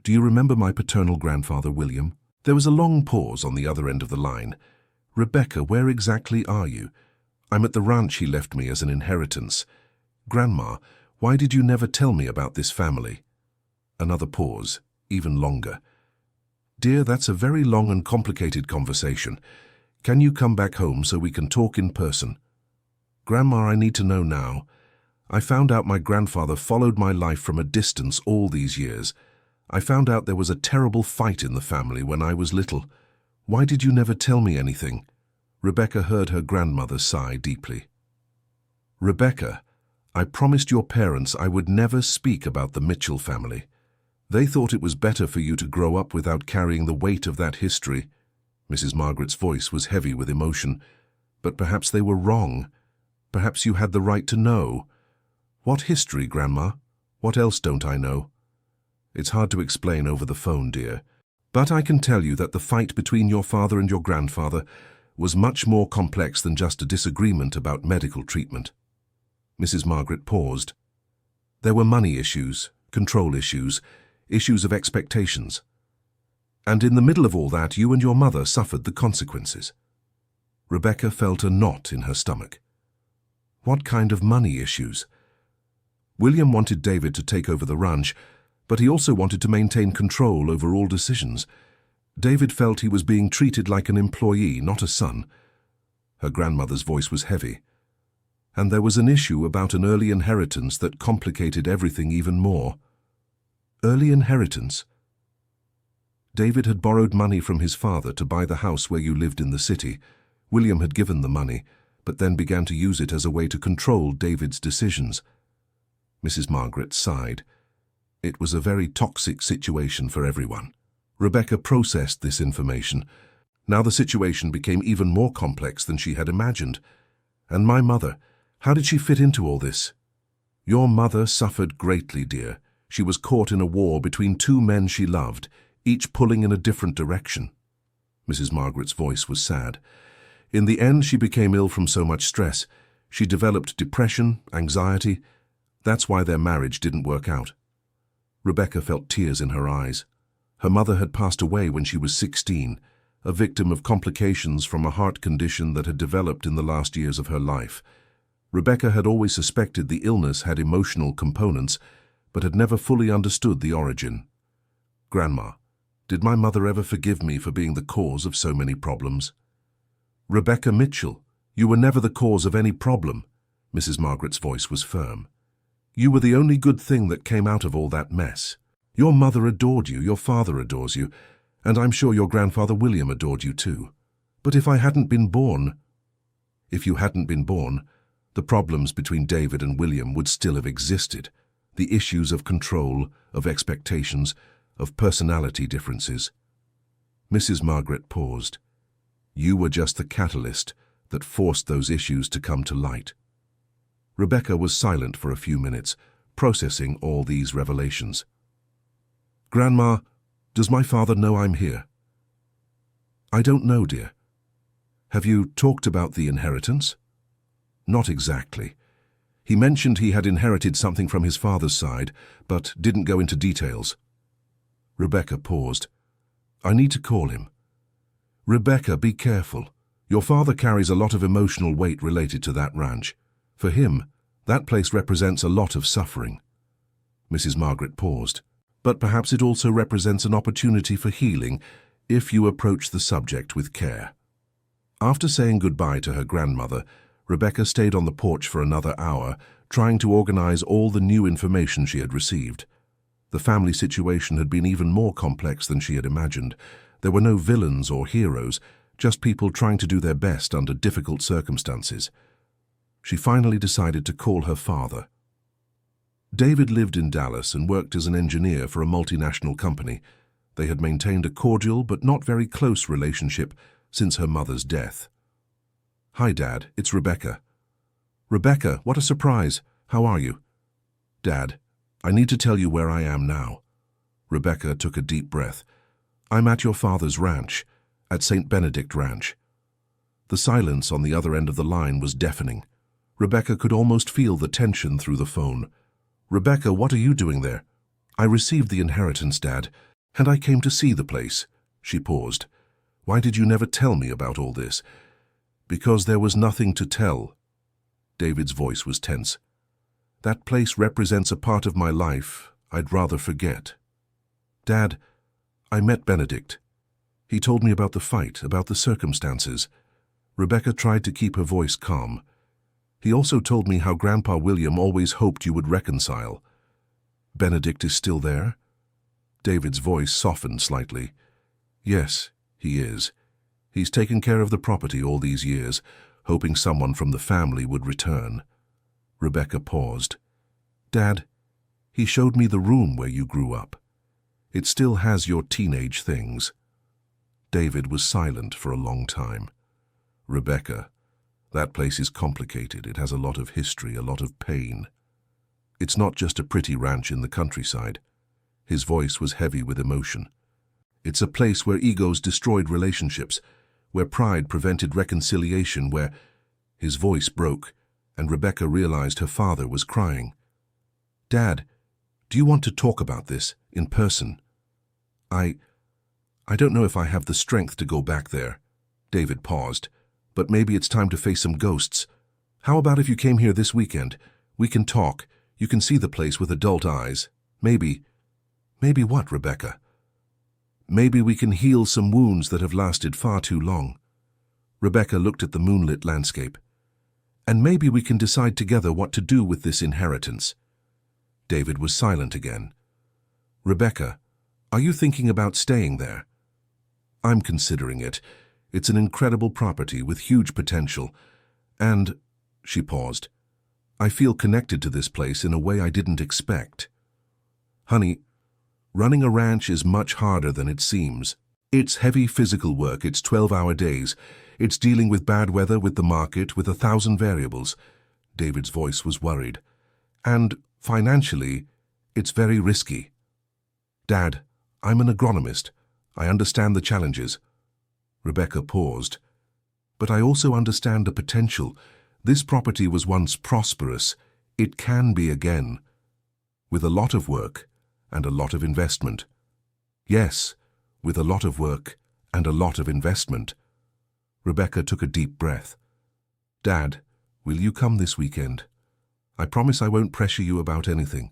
"Do you remember my paternal grandfather, William?" There was a long pause on the other end of the line. "Rebecca, where exactly are you?" "I'm at the ranch he left me as an inheritance." "Grandma, why did you never tell me about this family?" Another pause, even longer. "Dear, that's a very long and complicated conversation. Can you come back home so we can talk in person?" "Grandma, I need to know now. I found out my grandfather followed my life from a distance all these years. I found out there was a terrible fight in the family when I was little. Why did you never tell me anything?" Rebecca heard her grandmother sigh deeply. "Rebecca, I promised your parents I would never speak about the Mitchell family. They thought it was better for you to grow up without carrying the weight of that history." Mrs. Margaret's voice was heavy with emotion. "But perhaps they were wrong. Perhaps you had the right to know." "What history, Grandma? What else don't I know?" "It's hard to explain over the phone, dear. But I can tell you that the fight between your father and your grandfather was much more complex than just a disagreement about medical treatment." Mrs. Margaret paused. "There were money issues, control issues, issues of expectations. And in the middle of all that, you and your mother suffered the consequences." Rebecca felt a knot in her stomach. "What kind of money issues?" "William wanted David to take over the ranch, but he also wanted to maintain control over all decisions. David felt he was being treated like an employee, not a son." Her grandmother's voice was heavy. "And there was an issue about an early inheritance that complicated everything even more." "Early inheritance?" David had borrowed money from his father to buy the house where you lived in the city. William had given the money, but then began to use it as a way to control David's decisions. Mrs. Margaret sighed. It was a very toxic situation for everyone. Rebecca processed this information. Now the situation became even more complex than she had imagined. And my mother, how did she fit into all this? Your mother suffered greatly, dear. She was caught in a war between two men she loved, each pulling in a different direction. Mrs. Margaret's voice was sad. In the end, she became ill from so much stress. She developed depression, anxiety. That's why their marriage didn't work out. Rebecca felt tears in her eyes. Her mother had passed away when she was 16, a victim of complications from a heart condition that had developed in the last years of her life. Rebecca had always suspected the illness had emotional components, but had never fully understood the origin. Grandma, did my mother ever forgive me for being the cause of so many problems? Rebecca Mitchell, you were never the cause of any problem. Mrs. Margaret's voice was firm. You were the only good thing that came out of all that mess. Your mother adored you, your father adores you, and I'm sure your grandfather William adored you too. But if you hadn't been born, the problems between David and William would still have existed. The issues of control, of expectations, of personality differences. Mrs. Margaret paused. You were just the catalyst that forced those issues to come to light. Rebecca was silent for a few minutes, processing all these revelations. Grandma, does my father know I'm here? I don't know, dear. Have you talked about the inheritance? Not exactly. He mentioned he had inherited something from his father's side, but didn't go into details. Rebecca paused. I need to call him. Rebecca, be careful. Your father carries a lot of emotional weight related to that ranch. For him, that place represents a lot of suffering. Mrs. Margaret paused. But perhaps it also represents an opportunity for healing if you approach the subject with care. After saying goodbye to her grandmother, Rebecca stayed on the porch for another hour, trying to organize all the new information she had received. The family situation had been even more complex than she had imagined. There were no villains or heroes, just people trying to do their best under difficult circumstances. She finally decided to call her father. David lived in Dallas and worked as an engineer for a multinational company. They had maintained a cordial but not very close relationship since her mother's death. Hi, Dad, it's Rebecca. Rebecca, what a surprise. How are you? Dad, I need to tell you where I am now. Rebecca took a deep breath. I'm at your father's ranch, at St. Benedict Ranch. The silence on the other end of the line was deafening. Rebecca could almost feel the tension through the phone. Rebecca, what are you doing there? I received the inheritance, Dad, and I came to see the place. She paused. Why did you never tell me about all this? Because there was nothing to tell. David's voice was tense. That place represents a part of my life I'd rather forget. Dad, I met Benedict. He told me about the fight, about the circumstances. Rebecca tried to keep her voice calm. He also told me how Grandpa William always hoped you would reconcile. Benedict is still there? David's voice softened slightly. Yes, he is. He's taken care of the property all these years, hoping someone from the family would return. Rebecca paused. Dad, he showed me the room where you grew up. It still has your teenage things. David was silent for a long time. Rebecca, that place is complicated. It has a lot of history, a lot of pain. It's not just a pretty ranch in the countryside. His voice was heavy with emotion. It's a place where egos destroyed relationships, where pride prevented reconciliation, where... His voice broke, and Rebecca realized her father was crying. Dad, do you want to talk about this in person? I don't know if I have the strength to go back there. David paused. But maybe it's time to face some ghosts. How about if you came here this weekend? We can talk. You can see the place with adult eyes. Maybe what, Rebecca? Maybe we can heal some wounds that have lasted far too long. Rebecca looked at the moonlit landscape. And maybe we can decide together what to do with this inheritance. David was silent again. Rebecca, Are you thinking about staying there? I'm considering it. It's an incredible property with huge potential. And, she paused, I feel connected to this place in a way I didn't expect. Honey, running a ranch is much harder than it seems. It's heavy physical work, it's 12-hour days. It's dealing with bad weather, with the market, with 1,000 variables. David's voice was worried. And, financially, it's very risky. Dad, I'm an agronomist. I understand the challenges. Rebecca paused. But I also understand the potential. This property was once prosperous. It can be again. With a lot of work and a lot of investment. Yes, with a lot of work and a lot of investment. Rebecca took a deep breath. Dad, will you come this weekend? I promise I won't pressure you about anything.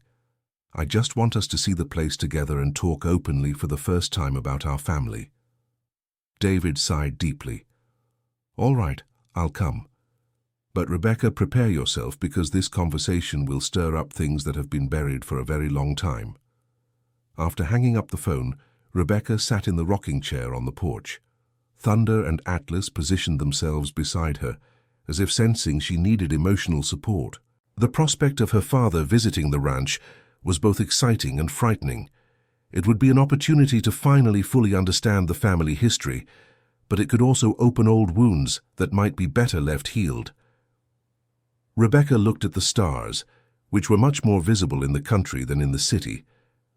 I just want us to see the place together and talk openly for the first time about our family. David sighed deeply. All right, I'll come. But Rebecca, prepare yourself because this conversation will stir up things that have been buried for a very long time. After hanging up the phone, Rebecca sat in the rocking chair on the porch. Thunder and Atlas positioned themselves beside her, as if sensing she needed emotional support. The prospect of her father visiting the ranch was both exciting and frightening. It would be an opportunity to finally fully understand the family history, but it could also open old wounds that might be better left healed. Rebecca looked at the stars, which were much more visible in the country than in the city.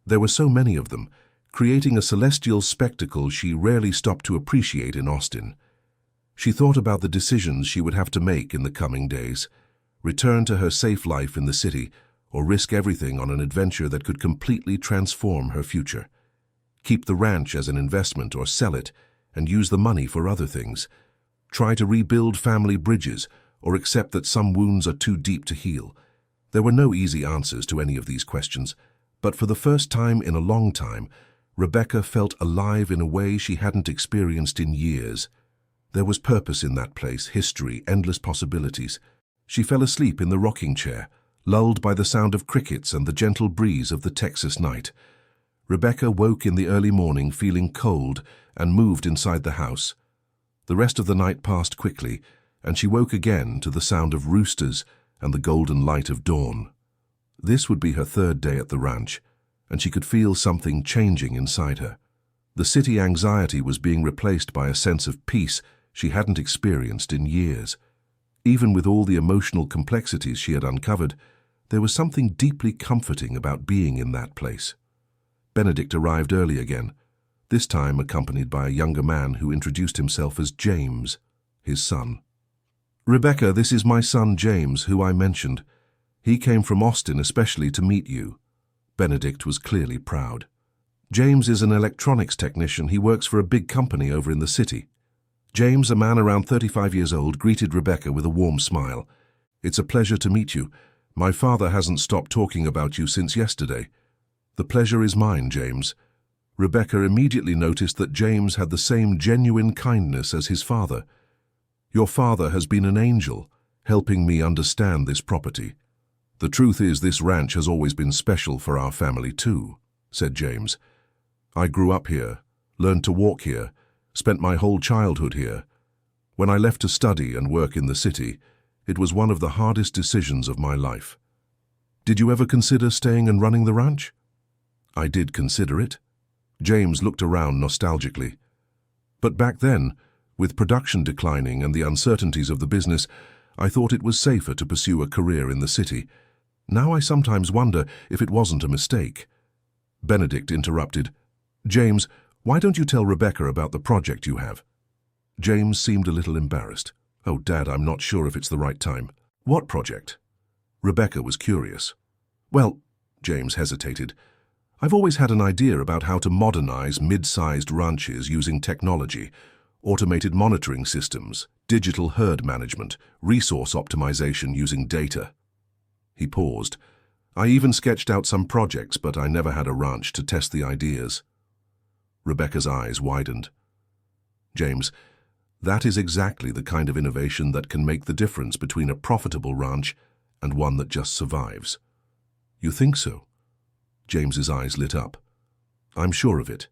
There were so many of them, creating a celestial spectacle she rarely stopped to appreciate in Austin. She thought about the decisions she would have to make in the coming days: return to her safe life in the city, or risk everything on an adventure that could completely transform her future. Keep the ranch as an investment or sell it and use the money for other things. Try to rebuild family bridges or accept that some wounds are too deep to heal. There were no easy answers to any of these questions, but for the first time in a long time, Rebecca felt alive in a way she hadn't experienced in years. There was purpose in that place, history, endless possibilities. She fell asleep in the rocking chair, lulled by the sound of crickets and the gentle breeze of the Texas night. Rebecca woke in the early morning feeling cold and moved inside the house. The rest of the night passed quickly, and she woke again to the sound of roosters and the golden light of dawn. This would be her third day at the ranch, and she could feel something changing inside her. The city anxiety was being replaced by a sense of peace she hadn't experienced in years. Even with all the emotional complexities she had uncovered, there was something deeply comforting about being in that place. Benedict arrived early again, this time accompanied by a younger man who introduced himself as James, his son. Rebecca, this is my son James, who I mentioned. He came from Austin especially to meet you. Benedict was clearly proud. James is an electronics technician. He works for a big company over in the city. James, a man around 35 years old, greeted Rebecca with a warm smile. It's a pleasure to meet you. My father hasn't stopped talking about you since yesterday. The pleasure is mine, James. Rebecca immediately noticed that James had the same genuine kindness as his father. Your father has been an angel, helping me understand this property. The truth is, this ranch has always been special for our family too, said James. I grew up here, learned to walk here, spent my whole childhood here. When I left to study and work in the city, it was one of the hardest decisions of my life. Did you ever consider staying and running the ranch? I did consider it. James looked around nostalgically. But back then, with production declining and the uncertainties of the business, I thought it was safer to pursue a career in the city. Now I sometimes wonder if it wasn't a mistake. Benedict interrupted. James, why don't you tell Rebecca about the project you have? James seemed a little embarrassed. Oh, Dad, I'm not sure if it's the right time. What project? Rebecca was curious. Well, James hesitated. I've always had an idea about how to modernize mid-sized ranches using technology, automated monitoring systems, digital herd management, resource optimization using data. He paused. I even sketched out some projects, but I never had a ranch to test the ideas. Rebecca's eyes widened. James, that is exactly the kind of innovation that can make the difference between a profitable ranch and one that just survives. You think so? James's eyes lit up. I'm sure of it.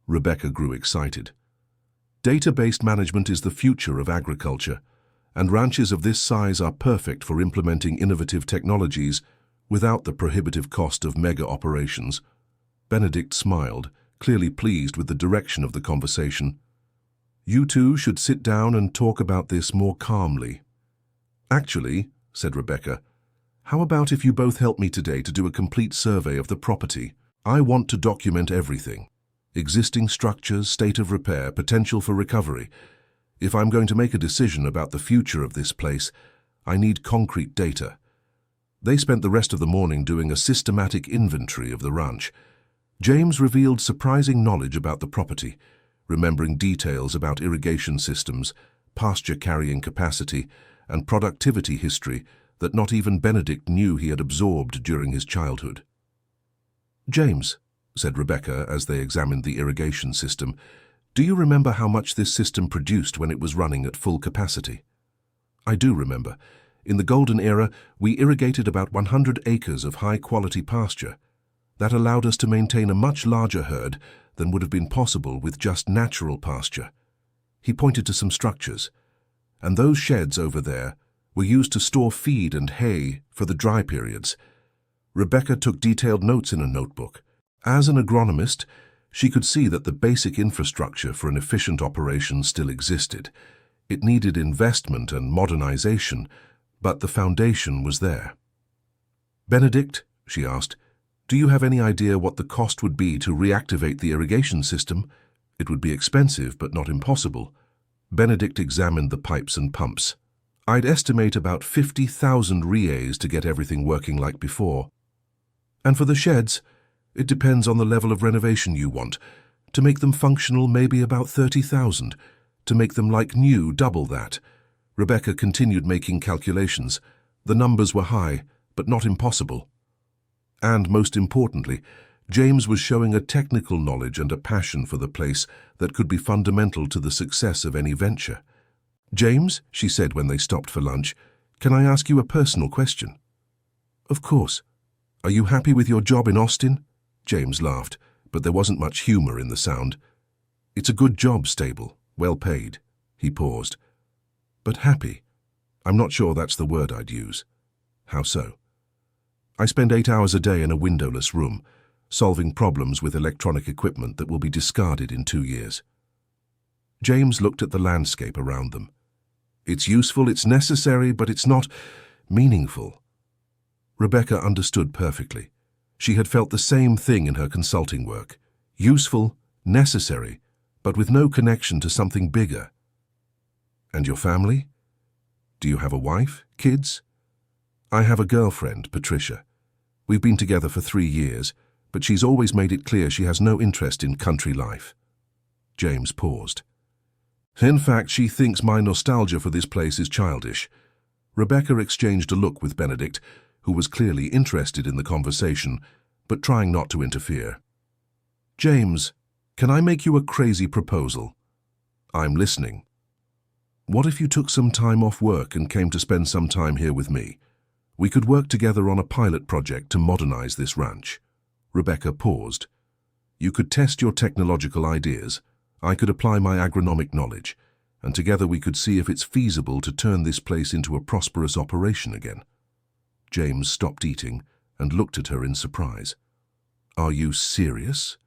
Rebecca grew excited. Data-based management is the future of agriculture, and ranches of this size are perfect for implementing innovative technologies without the prohibitive cost of mega operations. Benedict smiled, clearly pleased with the direction of the conversation. You two should sit down and talk about this more calmly. Actually, said Rebecca, how about if you both help me today to do a complete survey of the property? I want to document everything. Existing structures, state of repair, potential for recovery. If I'm going to make a decision about the future of this place, I need concrete data. They spent the rest of the morning doing a systematic inventory of the ranch. James revealed surprising knowledge about the property, remembering details about irrigation systems, pasture carrying capacity, and productivity history that not even Benedict knew he had absorbed during his childhood. James, said Rebecca as they examined the irrigation system, do you remember how much this system produced when it was running at full capacity? I do remember. In the golden era, we irrigated about 100 acres of high-quality pasture. That allowed us to maintain a much larger herd than would have been possible with just natural pasture. He pointed to some structures. And those sheds over there were used to store feed and hay for the dry periods. Rebecca took detailed notes in a notebook. As an agronomist, she could see that the basic infrastructure for an efficient operation still existed. It needed investment and modernization, but the foundation was there. Benedict, she asked, do you have any idea what the cost would be to reactivate the irrigation system? It would be expensive, but not impossible. Benedict examined the pipes and pumps. I'd estimate about 50,000 reais to get everything working like before. And for the sheds, it depends on the level of renovation you want. To make them functional, maybe about 30,000. To make them like new, double that. Rebecca continued making calculations. The numbers were high, but not impossible. And most importantly, James was showing a technical knowledge and a passion for the place that could be fundamental to the success of any venture. James, she said when they stopped for lunch, can I ask you a personal question? Of course. Are you happy with your job in Austin? James laughed, but there wasn't much humor in the sound. It's a good job, stable, well paid. He paused. But happy? I'm not sure that's the word I'd use. How so? I spend 8 hours a day in a windowless room, solving problems with electronic equipment that will be discarded in 2 years. James looked at the landscape around them. It's useful, it's necessary, but it's not meaningful. Rebecca understood perfectly. She had felt the same thing in her consulting work. Useful, necessary, but with no connection to something bigger. And your family? Do you have a wife, kids? I have a girlfriend, Patricia. We've been together for 3 years, but she's always made it clear she has no interest in country life. James paused. In fact, she thinks my nostalgia for this place is childish. Rebecca exchanged a look with Benedict, who was clearly interested in the conversation, but trying not to interfere. James, can I make you a crazy proposal? I'm listening. What if you took some time off work and came to spend some time here with me? We could work together on a pilot project to modernize this ranch. Rebecca paused. You could test your technological ideas. I could apply my agronomic knowledge, and together we could see if it's feasible to turn this place into a prosperous operation again. James stopped eating and looked at her in surprise. Are you serious?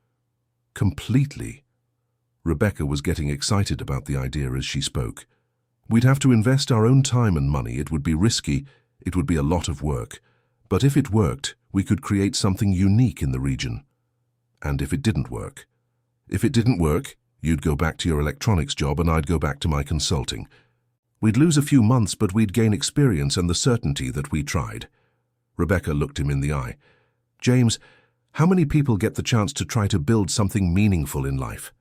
Completely. Rebecca was getting excited about the idea as she spoke. We'd have to invest our own time and money. It would be risky. It would be a lot of work. But if it worked, we could create something unique in the region. And if it didn't work? If it didn't work, you'd go back to your electronics job and I'd go back to my consulting. We'd lose a few months, but we'd gain experience and the certainty that we tried. Rebecca looked him in the eye. James, how many people get the chance to try to build something meaningful in life?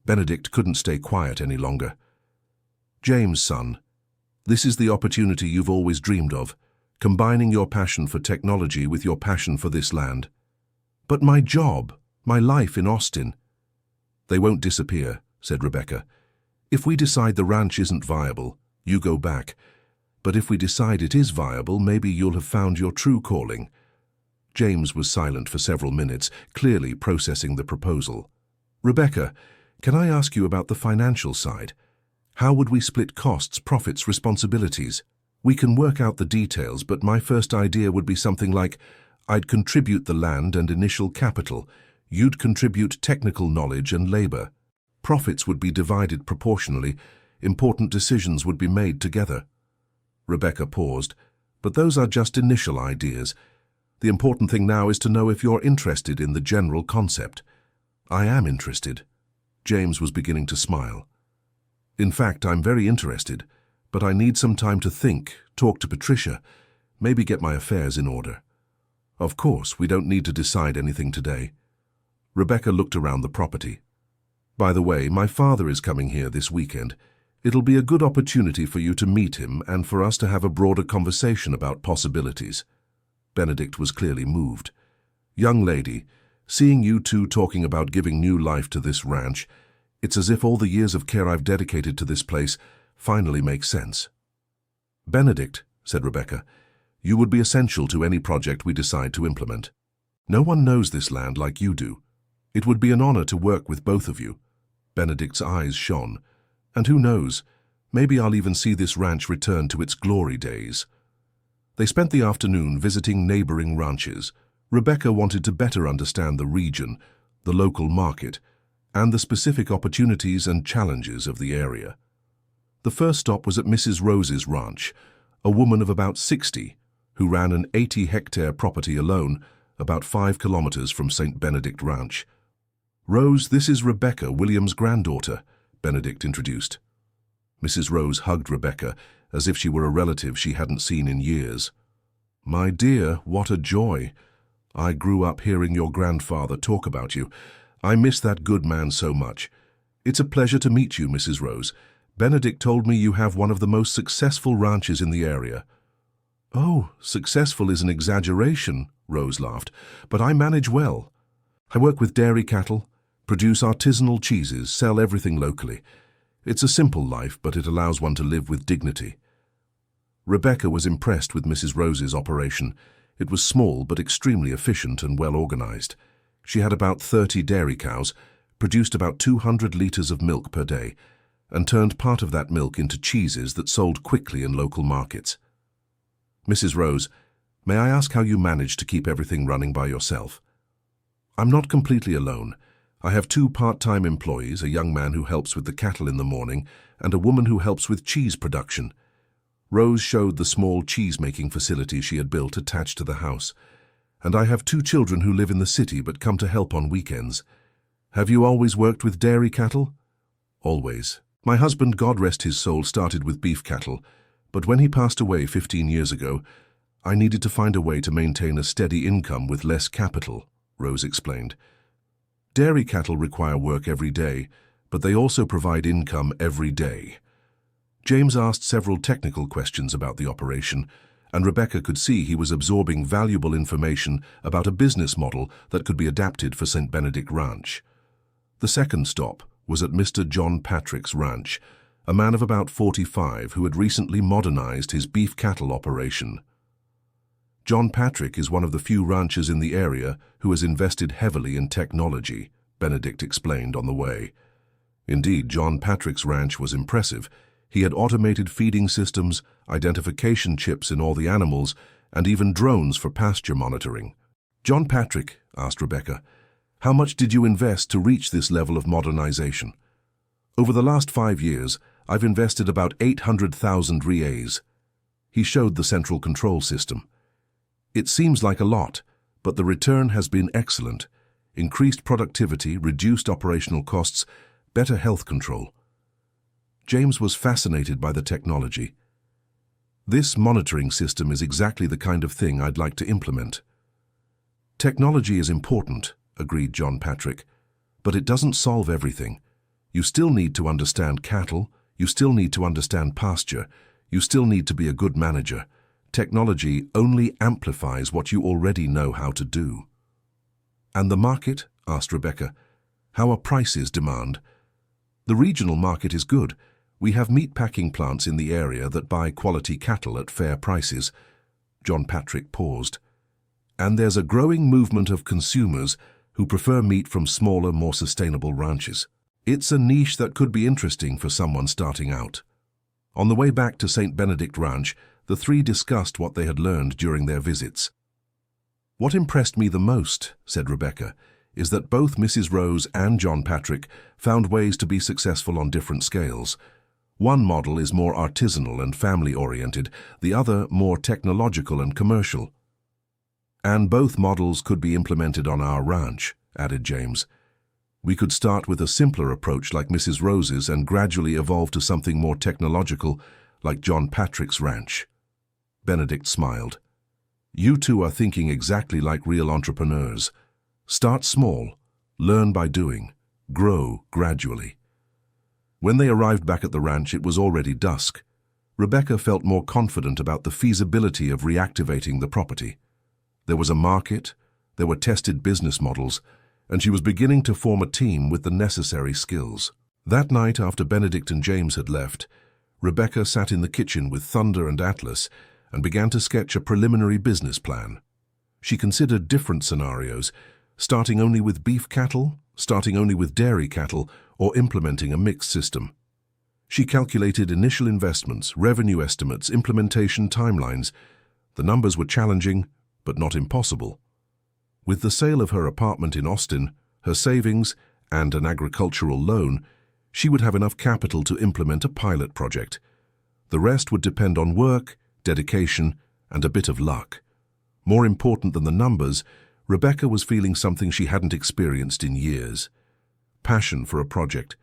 Benedict couldn't stay quiet any longer. James, son, this is the opportunity you've always dreamed of, combining your passion for technology with your passion for this land. But my job, my life in Austin. They won't disappear, said Rebecca. If we decide the ranch isn't viable, you go back. But if we decide it is viable, maybe you'll have found your true calling. James was silent for several minutes, clearly processing the proposal. Rebecca, can I ask you about the financial side? How would we split costs, profits, responsibilities? We can work out the details, but my first idea would be something like, I'd contribute the land and initial capital. You'd contribute technical knowledge and labor. Profits would be divided proportionally. Important decisions would be made together. Rebecca paused. But those are just initial ideas. The important thing now is to know if you're interested in the general concept. I am interested. James was beginning to smile. In fact, I'm very interested, but I need some time to think, talk to Patricia, maybe get my affairs in order. Of course, we don't need to decide anything today. Rebecca looked around the property. By the way, my father is coming here this weekend. It'll be a good opportunity for you to meet him and for us to have a broader conversation about possibilities. Benedict was clearly moved. Young lady, seeing you two talking about giving new life to this ranch, it's as if all the years of care I've dedicated to this place finally make sense. Benedict, said Rebecca, you would be essential to any project we decide to implement. No one knows this land like you do. It would be an honor to work with both of you. Benedict's eyes shone. And who knows, maybe I'll even see this ranch return to its glory days. They spent the afternoon visiting neighboring ranches. Rebecca wanted to better understand the region, the local market, and the specific opportunities and challenges of the area. The first stop was at Mrs. Rose's ranch, a woman of about 60, who ran an 80-hectare property alone, about 5 kilometers from St. Benedict Ranch. Rose, this is Rebecca, William's granddaughter, Benedict introduced. Mrs. Rose hugged Rebecca as if she were a relative she hadn't seen in years. My dear, what a joy. I grew up hearing your grandfather talk about you. I miss that good man so much. It's a pleasure to meet you, Mrs. Rose. Benedict told me you have one of the most successful ranches in the area. Oh, successful is an exaggeration, Rose laughed, but I manage well. I work with dairy cattle, produce artisanal cheeses, sell everything locally. It's a simple life, but it allows one to live with dignity. Rebecca was impressed with Mrs. Rose's operation. It was small but extremely efficient and well organized. She had about 30 dairy cows, produced about 200 liters of milk per day, and turned part of that milk into cheeses that sold quickly in local markets. Mrs. Rose, may I ask how you manage to keep everything running by yourself? I'm not completely alone. I have 2 part-time employees, a young man who helps with the cattle in the morning and a woman who helps with cheese production. Rose showed the small cheese-making facility she had built attached to the house. And I have 2 children who live in the city but come to help on weekends. Have you always worked with dairy cattle? Always. My husband, God rest his soul, started with beef cattle, but when he passed away 15 years ago, I needed to find a way to maintain a steady income with less capital, Rose explained. Dairy cattle require work every day, but they also provide income every day. James asked several technical questions about the operation, and Rebecca could see he was absorbing valuable information about a business model that could be adapted for St. Benedict Ranch. The second stop was at Mr. John Patrick's ranch, a man of about 45 who had recently modernized his beef cattle operation. John Patrick is one of the few ranchers in the area who has invested heavily in technology, Benedict explained on the way. Indeed, John Patrick's ranch was impressive. He had automated feeding systems, identification chips in all the animals, and even drones for pasture monitoring. John Patrick, asked Rebecca, how much did you invest to reach this level of modernization? Over the last 5 years, I've invested about 800,000 reais. He showed the central control system. It seems like a lot, but the return has been excellent. Increased productivity, reduced operational costs, better health control. James was fascinated by the technology. This monitoring system is exactly the kind of thing I'd like to implement. Technology is important, agreed John Patrick, but it doesn't solve everything. You still need to understand cattle, you still need to understand pasture, you still need to be a good manager. Technology only amplifies what you already know how to do. And the market? Asked Rebecca. How are prices demand? The regional market is good. We have meat packing plants in the area that buy quality cattle at fair prices. John Patrick paused. And there's a growing movement of consumers who prefer meat from smaller, more sustainable ranches. It's a niche that could be interesting for someone starting out. On the way back to St. Benedict Ranch, the three discussed what they had learned during their visits. "What impressed me the most," said Rebecca, "is that both Mrs. Rose and John Patrick found ways to be successful on different scales. One model is more artisanal and family-oriented, the other more technological and commercial. And both models could be implemented on our ranch," added James. "We could start with a simpler approach like Mrs. Rose's and gradually evolve to something more technological like John Patrick's ranch." Benedict smiled. "You two are thinking exactly like real entrepreneurs. Start small, learn by doing, grow gradually." When they arrived back at the ranch, it was already dusk. Rebecca felt more confident about the feasibility of reactivating the property. There was a market, there were tested business models, and she was beginning to form a team with the necessary skills. That night, after Benedict and James had left, Rebecca sat in the kitchen with Thunder and Atlas and began to sketch a preliminary business plan. She considered different scenarios, starting only with beef cattle, starting only with dairy cattle, or implementing a mixed system. She calculated initial investments, revenue estimates, implementation timelines. The numbers were challenging, but not impossible. With the sale of her apartment in Austin, her savings, and an agricultural loan, she would have enough capital to implement a pilot project. The rest would depend on work, dedication, and a bit of luck. More important than the numbers, Rebecca was feeling something she hadn't experienced in years. Passion for a project.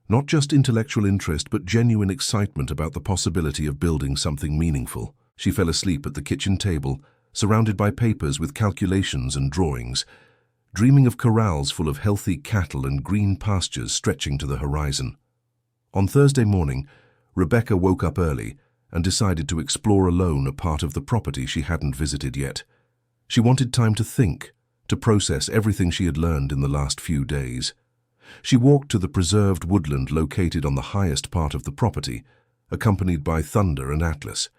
Not just intellectual interest, but genuine excitement about the possibility of building something meaningful. She fell asleep at the kitchen table, surrounded by papers with calculations and drawings, dreaming of corrals full of healthy cattle and green pastures stretching to the horizon. On Thursday morning, Rebecca woke up early and decided to explore alone a part of the property she hadn't visited yet. She wanted time to think, to process everything she had learned in the last few days. She walked to the preserved woodland located on the highest part of the property, accompanied by Thunder and Atlas.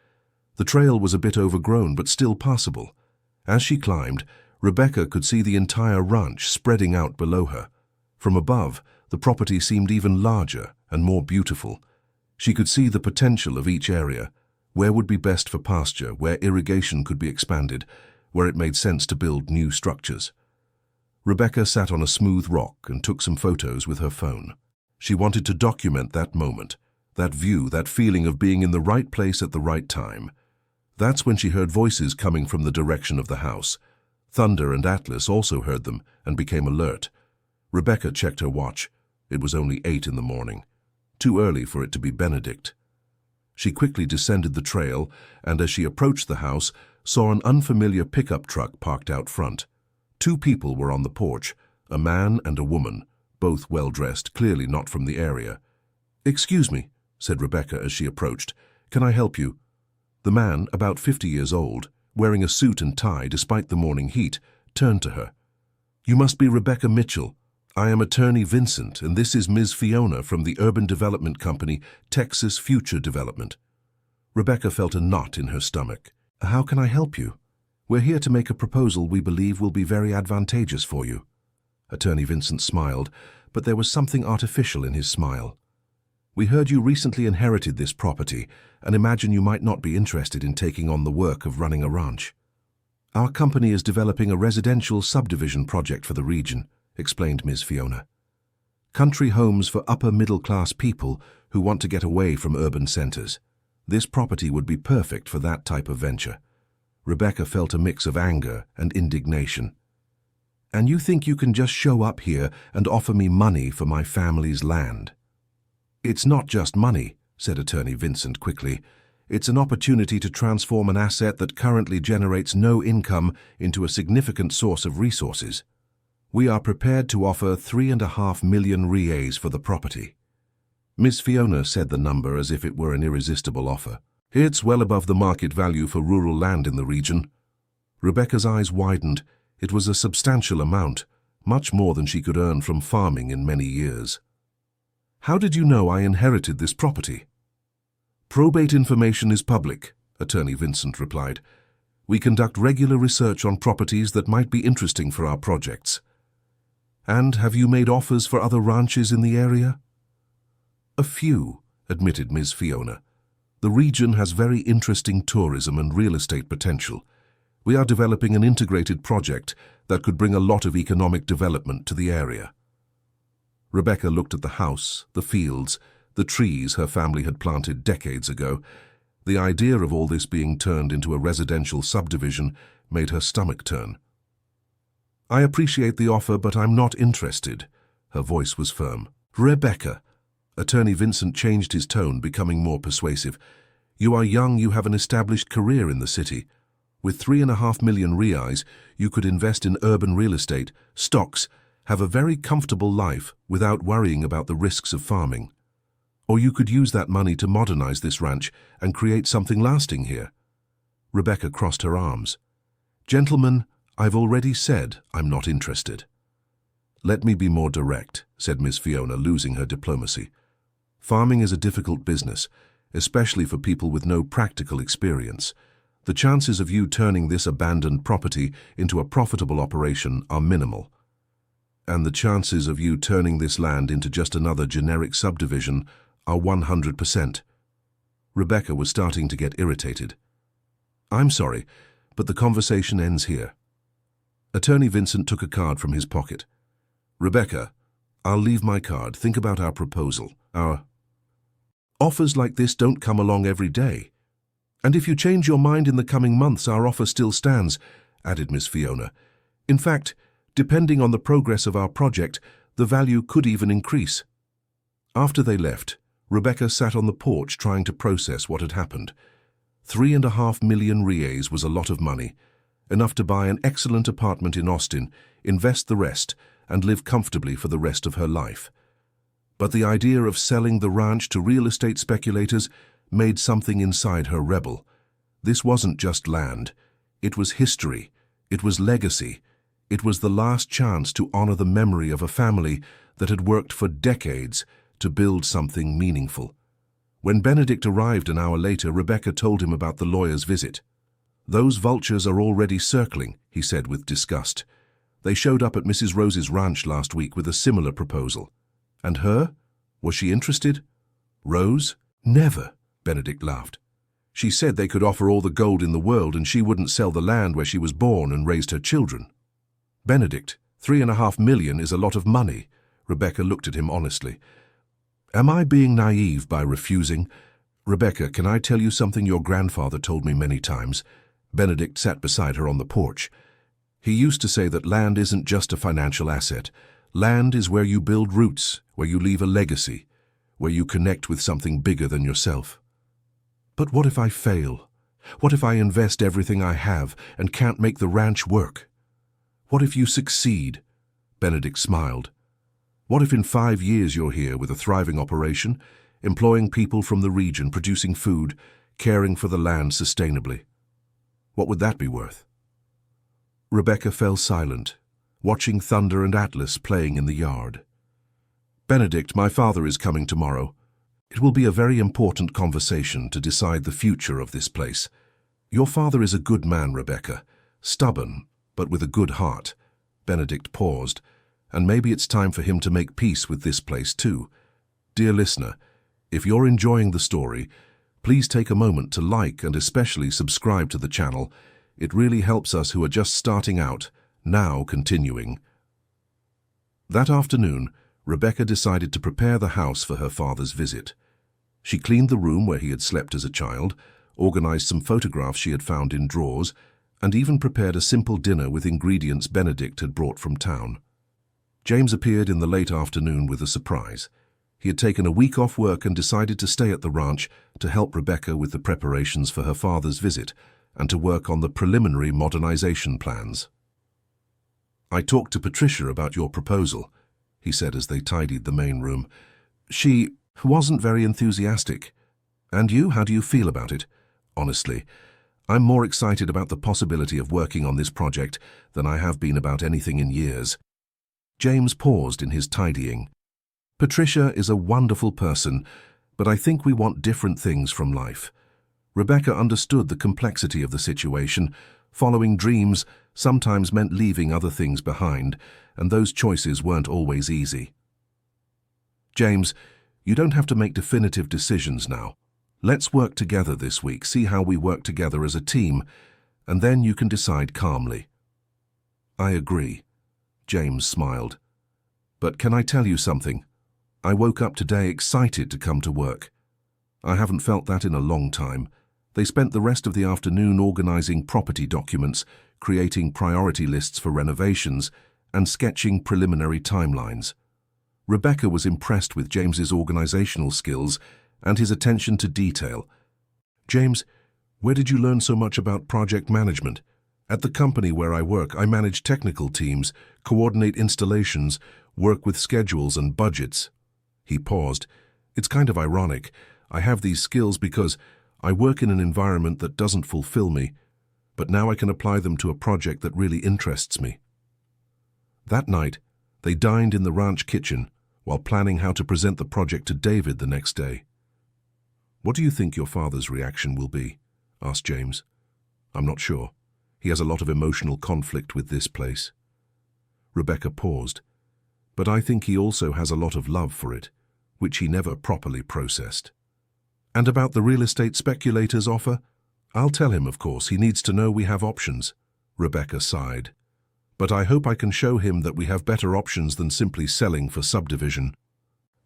The trail was a bit overgrown, but still passable. As she climbed, Rebecca could see the entire ranch spreading out below her. From above, the property seemed even larger and more beautiful. She could see the potential of each area, where would be best for pasture, where irrigation could be expanded, where it made sense to build new structures. Rebecca sat on a smooth rock and took some photos with her phone. She wanted to document that moment, that view, that feeling of being in the right place at the right time. That's when she heard voices coming from the direction of the house. Thunder and Atlas also heard them and became alert. Rebecca checked her watch. It was only 8 in the morning. Too early for it to be Benedict. She quickly descended the trail and, as she approached the house, saw an unfamiliar pickup truck parked out front. 2 people were on the porch, a man and a woman, both well-dressed, clearly not from the area. "Excuse me," said Rebecca as she approached. "Can I help you?" The man, about 50 years old, wearing a suit and tie despite the morning heat, turned to her. "You must be Rebecca Mitchell. I am attorney Vincent, and this is Ms. Fiona from the urban development company Texas Future Development." Rebecca felt a knot in her stomach. "How can I help you? We're here to make a proposal we believe will be very advantageous for you." Attorney Vincent smiled, but there was something artificial in his smile. "We heard you recently inherited this property and imagine you might not be interested in taking on the work of running a ranch. Our company is developing a residential subdivision project for the region," explained Ms. Fiona. "Country homes for upper-middle-class people who want to get away from urban centers. This property would be perfect for that type of venture." Rebecca felt a mix of anger and indignation. "And you think you can just show up here and offer me money for my family's land?" "It's not just money," said Attorney Vincent quickly. "It's an opportunity to transform an asset that currently generates no income into a significant source of resources. We are prepared to offer 3.5 million reais for the property." Miss Fiona said the number as if it were an irresistible offer. "It's well above the market value for rural land in the region." Rebecca's eyes widened. It was a substantial amount, much more than she could earn from farming in many years. "How did you know I inherited this property?" "Probate information is public," Attorney Vincent replied. We conduct regular research on properties that might be interesting for our projects. And have you made offers for other ranches in the area? A few, admitted Ms. Fiona. The region has very interesting tourism and real estate potential. We are developing an integrated project that could bring a lot of economic development to the area. Rebecca looked at the house, the fields, the trees her family had planted decades ago. The idea of all this being turned into a residential subdivision made her stomach turn. I appreciate the offer, but I'm not interested. Her voice was firm. Rebecca. Attorney Vincent changed his tone, becoming more persuasive. You are young, you have an established career in the city. With 3.5 million reais, you could invest in urban real estate, stocks, have a very comfortable life without worrying about the risks of farming. Or you could use that money to modernize this ranch and create something lasting here. Rebecca crossed her arms. Gentlemen, I've already said I'm not interested. Let me be more direct, said Miss Fiona, losing her diplomacy. Farming is a difficult business, especially for people with no practical experience. The chances of you turning this abandoned property into a profitable operation are minimal. And the chances of you turning this land into just another generic subdivision are 100%. Rebecca was starting to get irritated. I'm sorry, but the conversation ends here. Attorney Vincent took a card from his pocket. Rebecca, I'll leave my card. Think about our proposal. Our offers like this don't come along every day. And if you change your mind in the coming months, our offer still stands, added Miss Fiona. In fact, depending on the progress of our project, the value could even increase. After they left, Rebecca sat on the porch trying to process what had happened. 3.5 million reais was a lot of money, enough to buy an excellent apartment in Austin, invest the rest, and live comfortably for the rest of her life. But the idea of selling the ranch to real estate speculators made something inside her rebel. This wasn't just land. It was history. It was legacy. It was the last chance to honor the memory of a family that had worked for decades to build something meaningful. When Benedict arrived an hour later, Rebecca told him about the lawyer's visit. Those vultures are already circling, he said with disgust. They showed up at Mrs. Rose's ranch last week with a similar proposal. And her? Was she interested? Rose? Never, Benedict laughed. She said they could offer all the gold in the world and she wouldn't sell the land where she was born and raised her children. Benedict, 3.5 million is a lot of money. Rebecca looked at him honestly. Am I being naive by refusing? Rebecca, can I tell you something your grandfather told me many times? Benedict sat beside her on the porch. He used to say that land isn't just a financial asset. Land is where you build roots, where you leave a legacy, where you connect with something bigger than yourself. But what if I fail? What if I invest everything I have and can't make the ranch work? What if you succeed? Benedict smiled. What if in 5 years you're here with a thriving operation, employing people from the region, producing food, caring for the land sustainably? What would that be worth? Rebecca fell silent, watching Thunder and Atlas playing in the yard. Benedict, my father is coming tomorrow. It will be a very important conversation to decide the future of this place. Your father is a good man, Rebecca, stubborn, but with a good heart. Benedict paused, and maybe it's time for him to make peace with this place too. Dear listener, if you're enjoying the story, please take a moment to like and especially subscribe to the channel. It really helps us who are just starting out, now continuing. That afternoon, Rebecca decided to prepare the house for her father's visit. She cleaned the room where he had slept as a child, organized some photographs she had found in drawers, and even prepared a simple dinner with ingredients Benedict had brought from town. James appeared in the late afternoon with a surprise. He had taken a week off work and decided to stay at the ranch to help Rebecca with the preparations for her father's visit and to work on the preliminary modernization plans. I talked to Patricia about your proposal, he said as they tidied the main room. She wasn't very enthusiastic. And you, how do you feel about it? Honestly, I'm more excited about the possibility of working on this project than I have been about anything in years. James paused in his tidying. Patricia is a wonderful person, but I think we want different things from life. Rebecca understood the complexity of the situation, Following dreams sometimes meant leaving other things behind, and those choices weren't always easy. James, you don't have to make definitive decisions now. Let's work together this week, see how we work together as a team, and then you can decide calmly. I agree, James smiled. But can I tell you something? I woke up today excited to come to work. I haven't felt that in a long time. They spent the rest of the afternoon organizing property documents, creating priority lists for renovations, and sketching preliminary timelines. Rebecca was impressed with James's organizational skills and his attention to detail. James, where did you learn so much about project management? At the company where I work, I manage technical teams, coordinate installations, work with schedules and budgets. He paused. It's kind of ironic. I have these skills because I work in an environment that doesn't fulfill me, but now I can apply them to a project that really interests me. That night, they dined in the ranch kitchen while planning how to present the project to David the next day. What do you think your father's reaction will be? Asked James. I'm not sure. He has a lot of emotional conflict with this place. Rebecca paused. But I think he also has a lot of love for it, which he never properly processed. And about the real estate speculator's offer? I'll tell him, of course. He needs to know we have options. Rebecca sighed. But I hope I can show him that we have better options than simply selling for subdivision.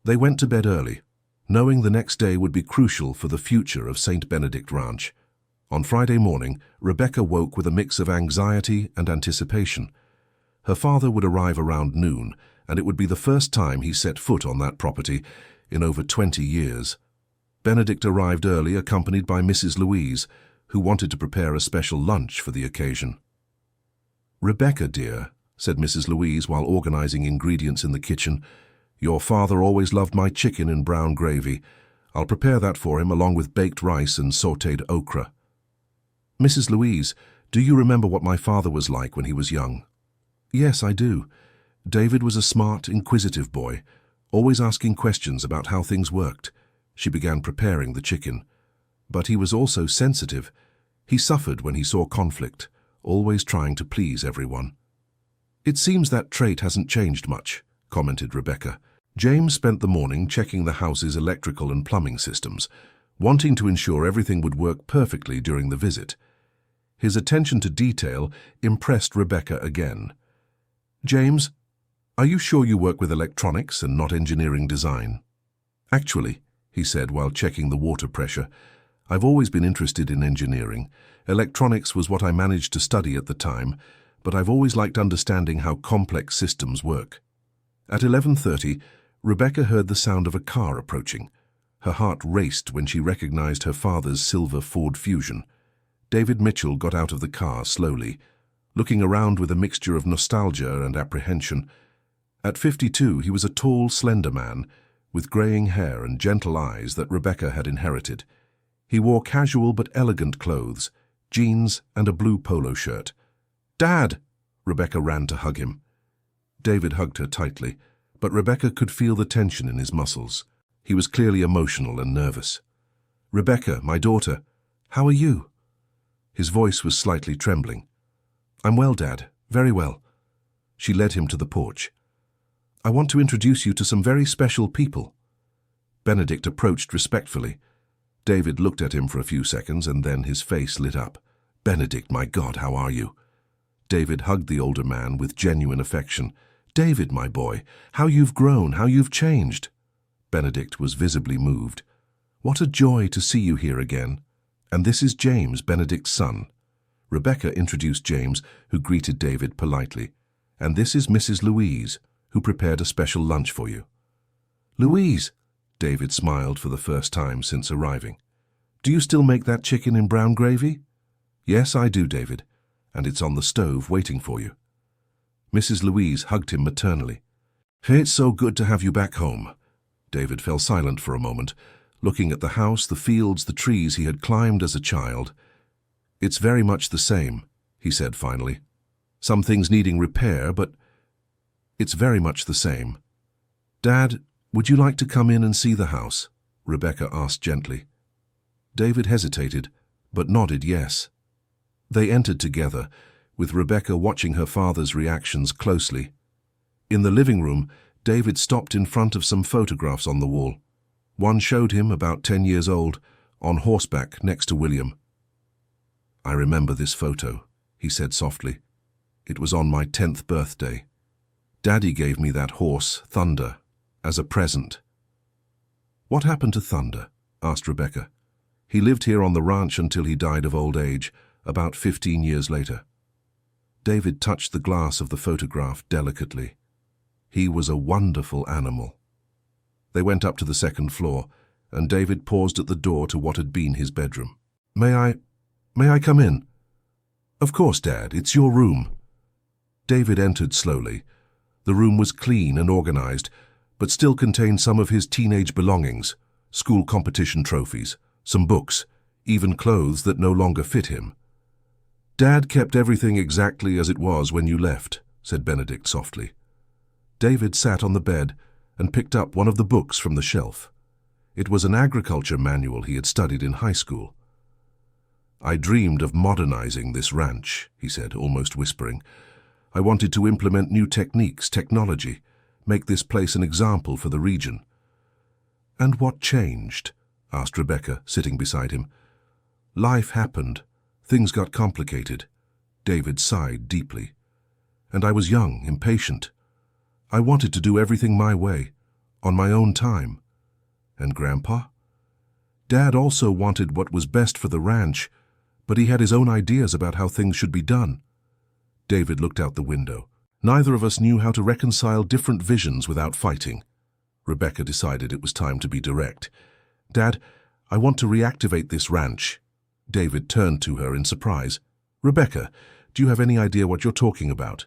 They went to bed early, knowing the next day would be crucial for the future of St. Benedict Ranch. On Friday morning, Rebecca woke with a mix of anxiety and anticipation. Her father would arrive around noon, and it would be the first time he set foot on that property in over 20 years. Benedict arrived early, accompanied by Mrs. Louise, who wanted to prepare a special lunch for the occasion. Rebecca, dear, said Mrs. Louise while organizing ingredients in the kitchen, your father always loved my chicken in brown gravy. I'll prepare that for him along with baked rice and sautéed okra. Mrs. Louise, do you remember what my father was like when he was young? Yes, I do. David was a smart, inquisitive boy, always asking questions about how things worked. She began preparing the chicken. But he was also sensitive. He suffered when he saw conflict, always trying to please everyone. It seems that trait hasn't changed much, commented Rebecca. James spent the morning checking the house's electrical and plumbing systems, wanting to ensure everything would work perfectly during the visit. His attention to detail impressed Rebecca again. James, are you sure you work with electronics and not engineering design? Actually, he said while checking the water pressure, I've always been interested in engineering. Electronics was what I managed to study at the time, but I've always liked understanding how complex systems work. At 11:30, Rebecca heard the sound of a car approaching. Her heart raced when she recognized her father's silver Ford Fusion. David Mitchell got out of the car slowly, looking around with a mixture of nostalgia and apprehension. At 52, he was a tall, slender man, with graying hair and gentle eyes that Rebecca had inherited. He wore casual but elegant clothes, jeans and a blue polo shirt. Dad! Rebecca ran to hug him. David hugged her tightly, but Rebecca could feel the tension in his muscles. He was clearly emotional and nervous. Rebecca, my daughter, how are you? His voice was slightly trembling. I'm well, Dad, very well. She led him to the porch. I want to introduce you to some very special people. Benedict approached respectfully. David looked at him for a few seconds and then his face lit up. Benedict, my God, how are you? David hugged the older man with genuine affection. David, my boy, how you've grown, how you've changed. Benedict was visibly moved. What a joy to see you here again. And this is James, Benedict's son. Rebecca introduced James, who greeted David politely. And this is Mrs. Louise, who prepared a special lunch for you. Louise, David smiled for the first time since arriving. Do you still make that chicken in brown gravy? Yes, I do, David, and it's on the stove waiting for you. Mrs. Louise hugged him maternally. It's so good to have you back home. David fell silent for a moment, looking at the house, the fields, the trees he had climbed as a child. It's very much the same, he said finally. Some things needing repair, but it's very much the same. Dad, would you like to come in and see the house? Rebecca asked gently. David hesitated, but nodded yes. They entered together, with Rebecca watching her father's reactions closely. In the living room, David stopped in front of some photographs on the wall. One showed him, about 10 years old, on horseback next to William. "I remember this photo," he said softly. "It was on my 10th birthday. Daddy gave me that horse, Thunder, as a present." "What happened to Thunder?" asked Rebecca. "He lived here on the ranch until he died of old age, about 15 years later." David touched the glass of the photograph delicately. "He was a wonderful animal." They went up to the second floor, and David paused at the door to what had been his bedroom. May I come in?" "Of course, Dad, it's your room." David entered slowly. The room was clean and organized, but still contained some of his teenage belongings, school competition trophies, some books, even clothes that no longer fit him. "Dad kept everything exactly as it was when you left," said Benedict softly. David sat on the bed and picked up one of the books from the shelf. It was an agriculture manual he had studied in high school. "I dreamed of modernizing this ranch," he said, almost whispering. "I wanted to implement new techniques, technology, make this place an example for the region." "And what changed?" asked Rebecca, sitting beside him. "Life happened. Things got complicated." David sighed deeply. "And I was young, impatient. I wanted to do everything my way, on my own time." "And Grandpa?" "Dad also wanted what was best for the ranch, but he had his own ideas about how things should be done." David looked out the window. "Neither of us knew how to reconcile different visions without fighting." Rebecca decided it was time to be direct. "Dad, I want to reactivate this ranch." David turned to her in surprise. "Rebecca, do you have any idea what you're talking about?"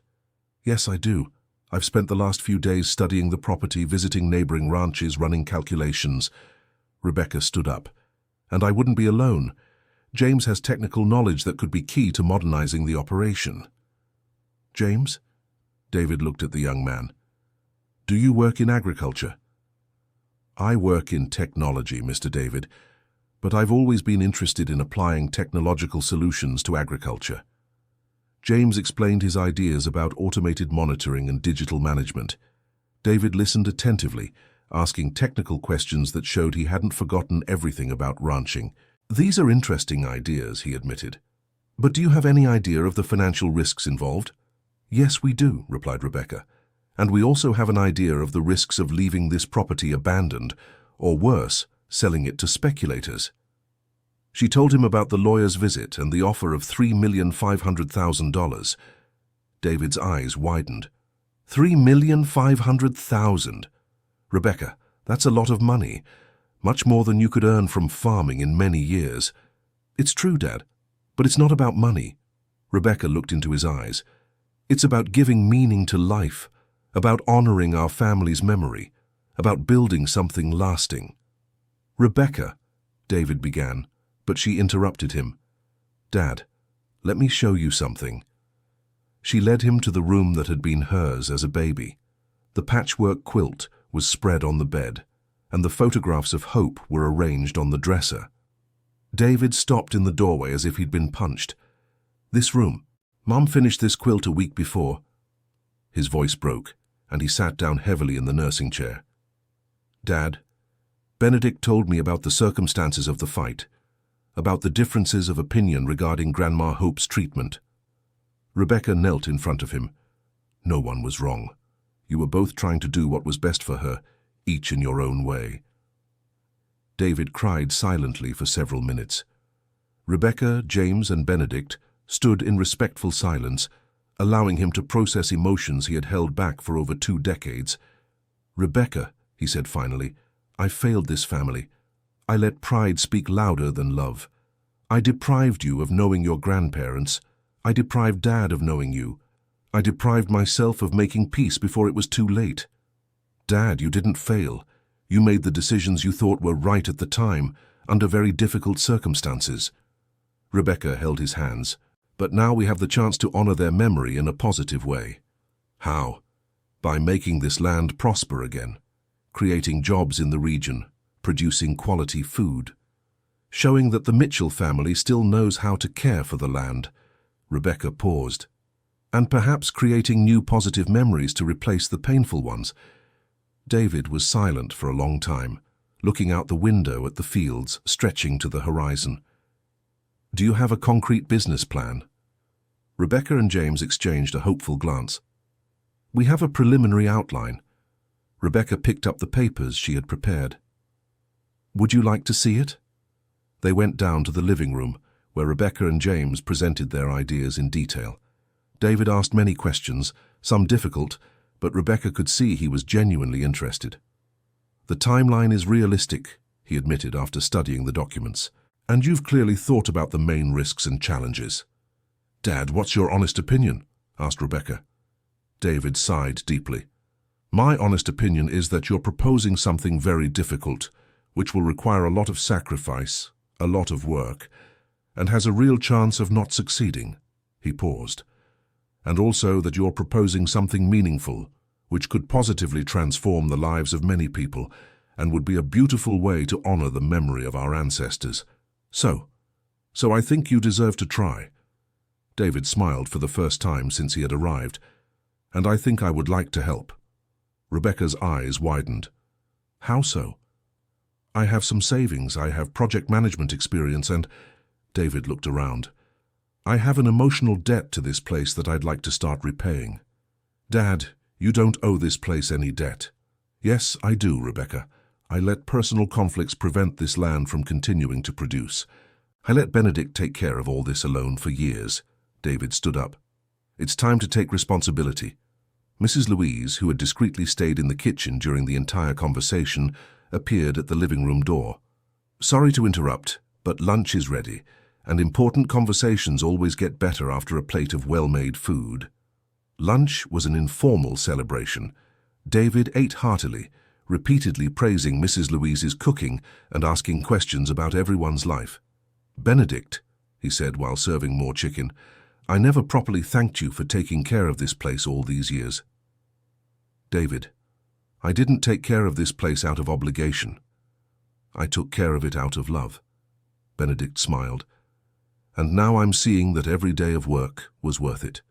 "Yes, I do. I've spent the last few days studying the property, visiting neighboring ranches, running calculations." Rebecca stood up. "And I wouldn't be alone. James has technical knowledge that could be key to modernizing the operation." "James?" David looked at the young man. "Do you work in agriculture?" "I work in technology, Mr. David, but I've always been interested in applying technological solutions to agriculture." James explained his ideas about automated monitoring and digital management. David listened attentively, asking technical questions that showed he hadn't forgotten everything about ranching. "These are interesting ideas," he admitted. "But do you have any idea of the financial risks involved?" "Yes, we do," replied Rebecca. "And we also have an idea of the risks of leaving this property abandoned, or worse, selling it to speculators." She told him about the lawyer's visit and the offer of $3,500,000. David's eyes widened. $3,500,000. "Rebecca, that's a lot of money, much more than you could earn from farming in many years." "It's true, Dad, but it's not about money." Rebecca looked into his eyes. "It's about giving meaning to life, about honoring our family's memory, about building something lasting." "Rebecca," David began, but she interrupted him. "Dad, let me show you something." She led him to the room that had been hers as a baby. The patchwork quilt was spread on the bed, and the photographs of Hope were arranged on the dresser. David stopped in the doorway as if he'd been punched. "This room. Mom finished this quilt a week before." His voice broke, and he sat down heavily in the nursing chair. "Dad, Benedict told me about the circumstances of the fight, about the differences of opinion regarding Grandma Hope's treatment." Rebecca knelt in front of him. "No one was wrong. You were both trying to do what was best for her, each in your own way." David cried silently for several minutes. Rebecca, James, and Benedict stood in respectful silence, allowing him to process emotions he had held back for over 2 decades. "Rebecca," he said finally, "I failed this family. I let pride speak louder than love. I deprived you of knowing your grandparents. I deprived Dad of knowing you. I deprived myself of making peace before it was too late. Dad, you didn't fail. You made the decisions you thought were right at the time, under very difficult circumstances." Rebecca held his hands. "But now we have the chance to honor their memory in a positive way." "How?" "By making this land prosper again, creating jobs in the region, producing quality food, showing that the Mitchell family still knows how to care for the land, Rebecca paused. And perhaps creating new positive memories to replace the painful ones. David was silent for a long time, looking out the window at the fields stretching to the horizon. Do you have a concrete business plan? Rebecca and James exchanged a hopeful glance. We have a preliminary outline. Rebecca picked up the papers she had prepared. Would you like to see it? They went down to the living room, where Rebecca and James presented their ideas in detail. David asked many questions, some difficult, but Rebecca could see he was genuinely interested. The timeline is realistic, he admitted after studying the documents. And you've clearly thought about the main risks and challenges. Dad, what's your honest opinion? Asked Rebecca. David sighed deeply. My honest opinion is that you're proposing something very difficult, which will require a lot of sacrifice, a lot of work, and has a real chance of not succeeding. He paused. And also that you're proposing something meaningful, which could positively transform the lives of many people, and would be a beautiful way to honor the memory of our ancestors. So I think you deserve to try. David smiled for the first time since he had arrived. And I think I would like to help. Rebecca's eyes widened. How so? I have some savings, I have project management experience, and... David looked around. I have an emotional debt to this place that I'd like to start repaying. Dad, you don't owe this place any debt. Yes, I do, Rebecca. I let personal conflicts prevent this land from continuing to produce. I let Benedict take care of all this alone for years. David stood up. It's time to take responsibility. Mrs. Louise, who had discreetly stayed in the kitchen during the entire conversation, appeared at the living room door. Sorry to interrupt, but lunch is ready, and important conversations always get better after a plate of well-made food. Lunch was an informal celebration. David ate heartily, repeatedly praising Mrs. Louise's cooking and asking questions about everyone's life. Benedict, he said while serving more chicken, I never properly thanked you for taking care of this place all these years. David, I didn't take care of this place out of obligation. I took care of it out of love. Benedict smiled. And now I'm seeing that every day of work was worth it.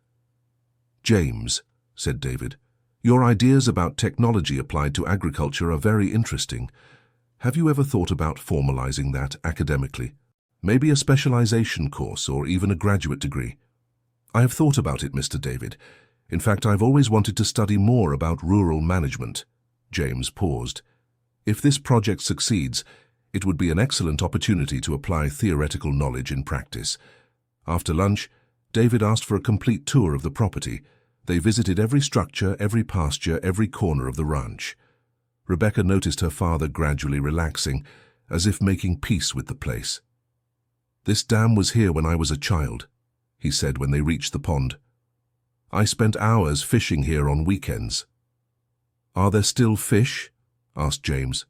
James, said David, your ideas about technology applied to agriculture are very interesting. Have you ever thought about formalizing that academically? Maybe a specialization course or even a graduate degree? I have thought about it, Mr. David. In fact, I've always wanted to study more about rural management. James paused. If this project succeeds, it would be an excellent opportunity to apply theoretical knowledge in practice. After lunch, David asked for a complete tour of the property. They visited every structure, every pasture, every corner of the ranch. Rebecca noticed her father gradually relaxing, as if making peace with the place. This dam was here when I was a child, he said when they reached the pond. I spent hours fishing here on weekends. Are there still fish? Asked James.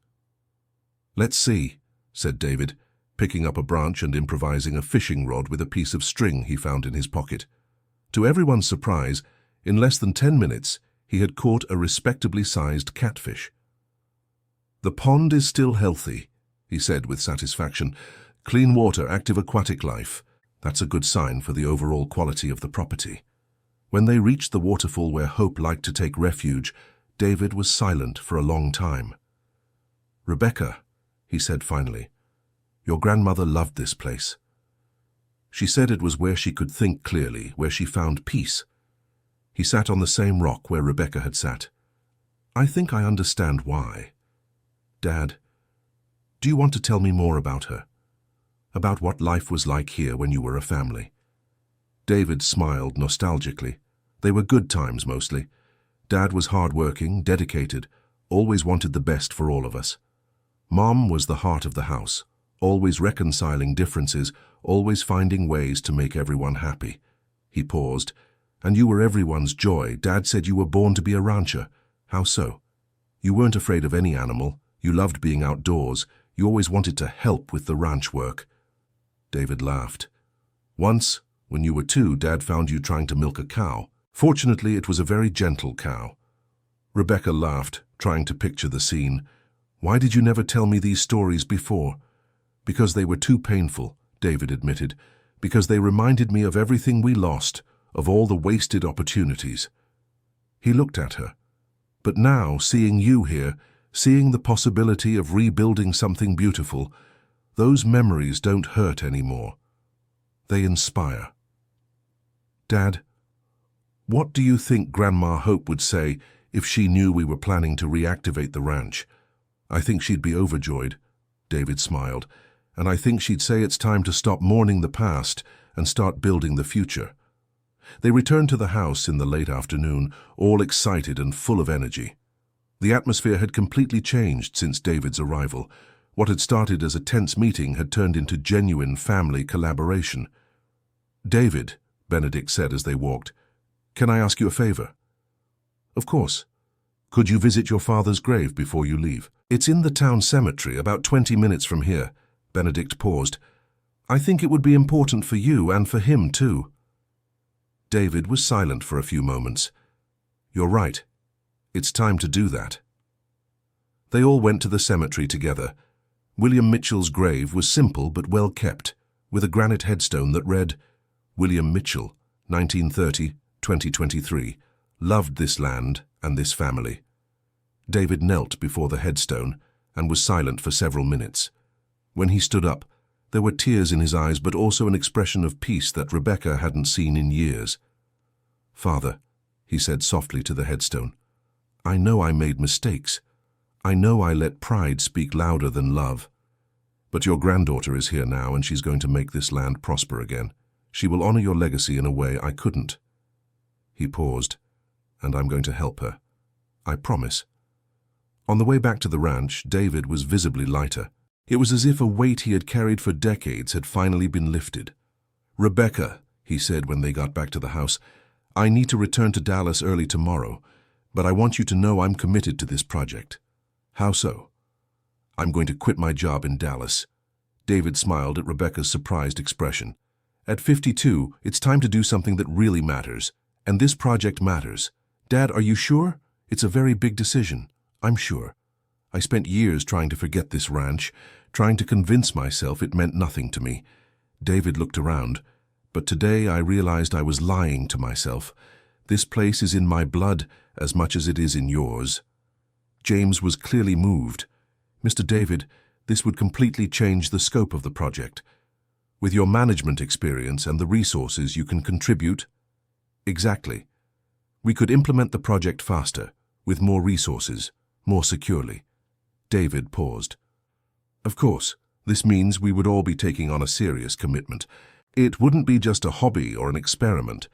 Let's see, said David, picking up a branch and improvising a fishing rod with a piece of string he found in his pocket. To everyone's surprise, in less than 10 minutes, he had caught a respectably sized catfish. The pond is still healthy, he said with satisfaction. Clean water, active aquatic life. That's a good sign for the overall quality of the property. When they reached the waterfall where Hope liked to take refuge, David was silent for a long time. Rebecca, he said finally, your grandmother loved this place. She said it was where she could think clearly, where she found peace. He sat on the same rock where Rebecca had sat. I think I understand why. Dad, do you want to tell me more about her? About what life was like here when you were a family? David smiled nostalgically. They were good times mostly. Dad was hard-working, dedicated, always wanted the best for all of us. Mom was the heart of the house, always reconciling differences, always finding ways to make everyone happy. He paused. And you were everyone's joy. Dad said you were born to be a rancher. How so? You weren't afraid of any animal. You loved being outdoors. You always wanted to help with the ranch work. David laughed. Once, when you were 2, Dad found you trying to milk a cow. Fortunately, it was a very gentle cow. Rebecca laughed, trying to picture the scene. Why did you never tell me these stories before? Because they were too painful, David admitted. because they reminded me of everything we lost, of all the wasted opportunities." He looked at her. "But now, seeing you here, seeing the possibility of rebuilding something beautiful, those memories don't hurt anymore. They inspire." "Dad, what do you think Grandma Hope would say if she knew we were planning to reactivate the ranch?" "I think she'd be overjoyed," David smiled, "and I think she'd say it's time to stop mourning the past and start building the future." They returned to the house in the late afternoon, all excited and full of energy. The atmosphere had completely changed since David's arrival. What had started as a tense meeting had turned into genuine family collaboration. "David," Benedict said as they walked, "can I ask you a favor?" "Of course. Could you visit your father's grave before you leave?" "It's in the town cemetery, about 20 minutes from here." Benedict paused. "I think it would be important for you and for him too." David was silent for a few moments. "You're right. It's time to do that." They all went to the cemetery together. William Mitchell's grave was simple but well kept, with a granite headstone that read, "William Mitchell, 1930-2023, loved this land and this family." David knelt before the headstone and was silent for several minutes. When he stood up, there were tears in his eyes, but also an expression of peace that Rebecca hadn't seen in years. "Father," he said softly to the headstone, "I know I made mistakes. I know I let pride speak louder than love. But your granddaughter is here now, and she's going to make this land prosper again. She will honor your legacy in a way I couldn't." He paused. "And I'm going to help her. I promise." On the way back to the ranch, David was visibly lighter. It was as if a weight he had carried for decades had finally been lifted. "Rebecca," he said when they got back to the house, "I need to return to Dallas early tomorrow, but I want you to know I'm committed to this project." "How so?" "I'm going to quit my job in Dallas." David smiled at Rebecca's surprised expression. "At 52, it's time to do something that really matters, and this project matters. Dad, are you sure? It's a very big decision." "I'm sure. I spent years trying to forget this ranch, trying to convince myself it meant nothing to me." David looked around. "But today I realized I was lying to myself. This place is in my blood as much as it is in yours." James was clearly moved. "Mr. David, this would completely change the scope of the project. With your management experience and the resources you can contribute." "Exactly. We could implement the project faster, with more resources, more securely." David paused. "Of course, this means we would all be taking on a serious commitment. It wouldn't be just a hobby or an experiment."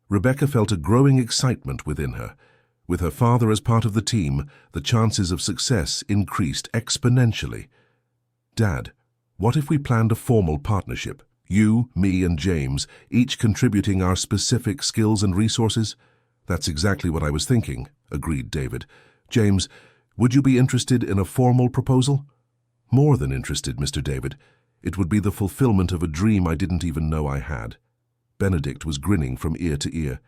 Rebecca felt a growing excitement within her. With her father as part of the team, the chances of success increased exponentially. "Dad, what if we planned a formal partnership? You, me, and James, each contributing our specific skills and resources?" "That's exactly what I was thinking," agreed David. "James, would you be interested in a formal proposal?" "More than interested, Mr. David. It would be the fulfillment of a dream I didn't even know I had." Benedict was grinning from ear to ear.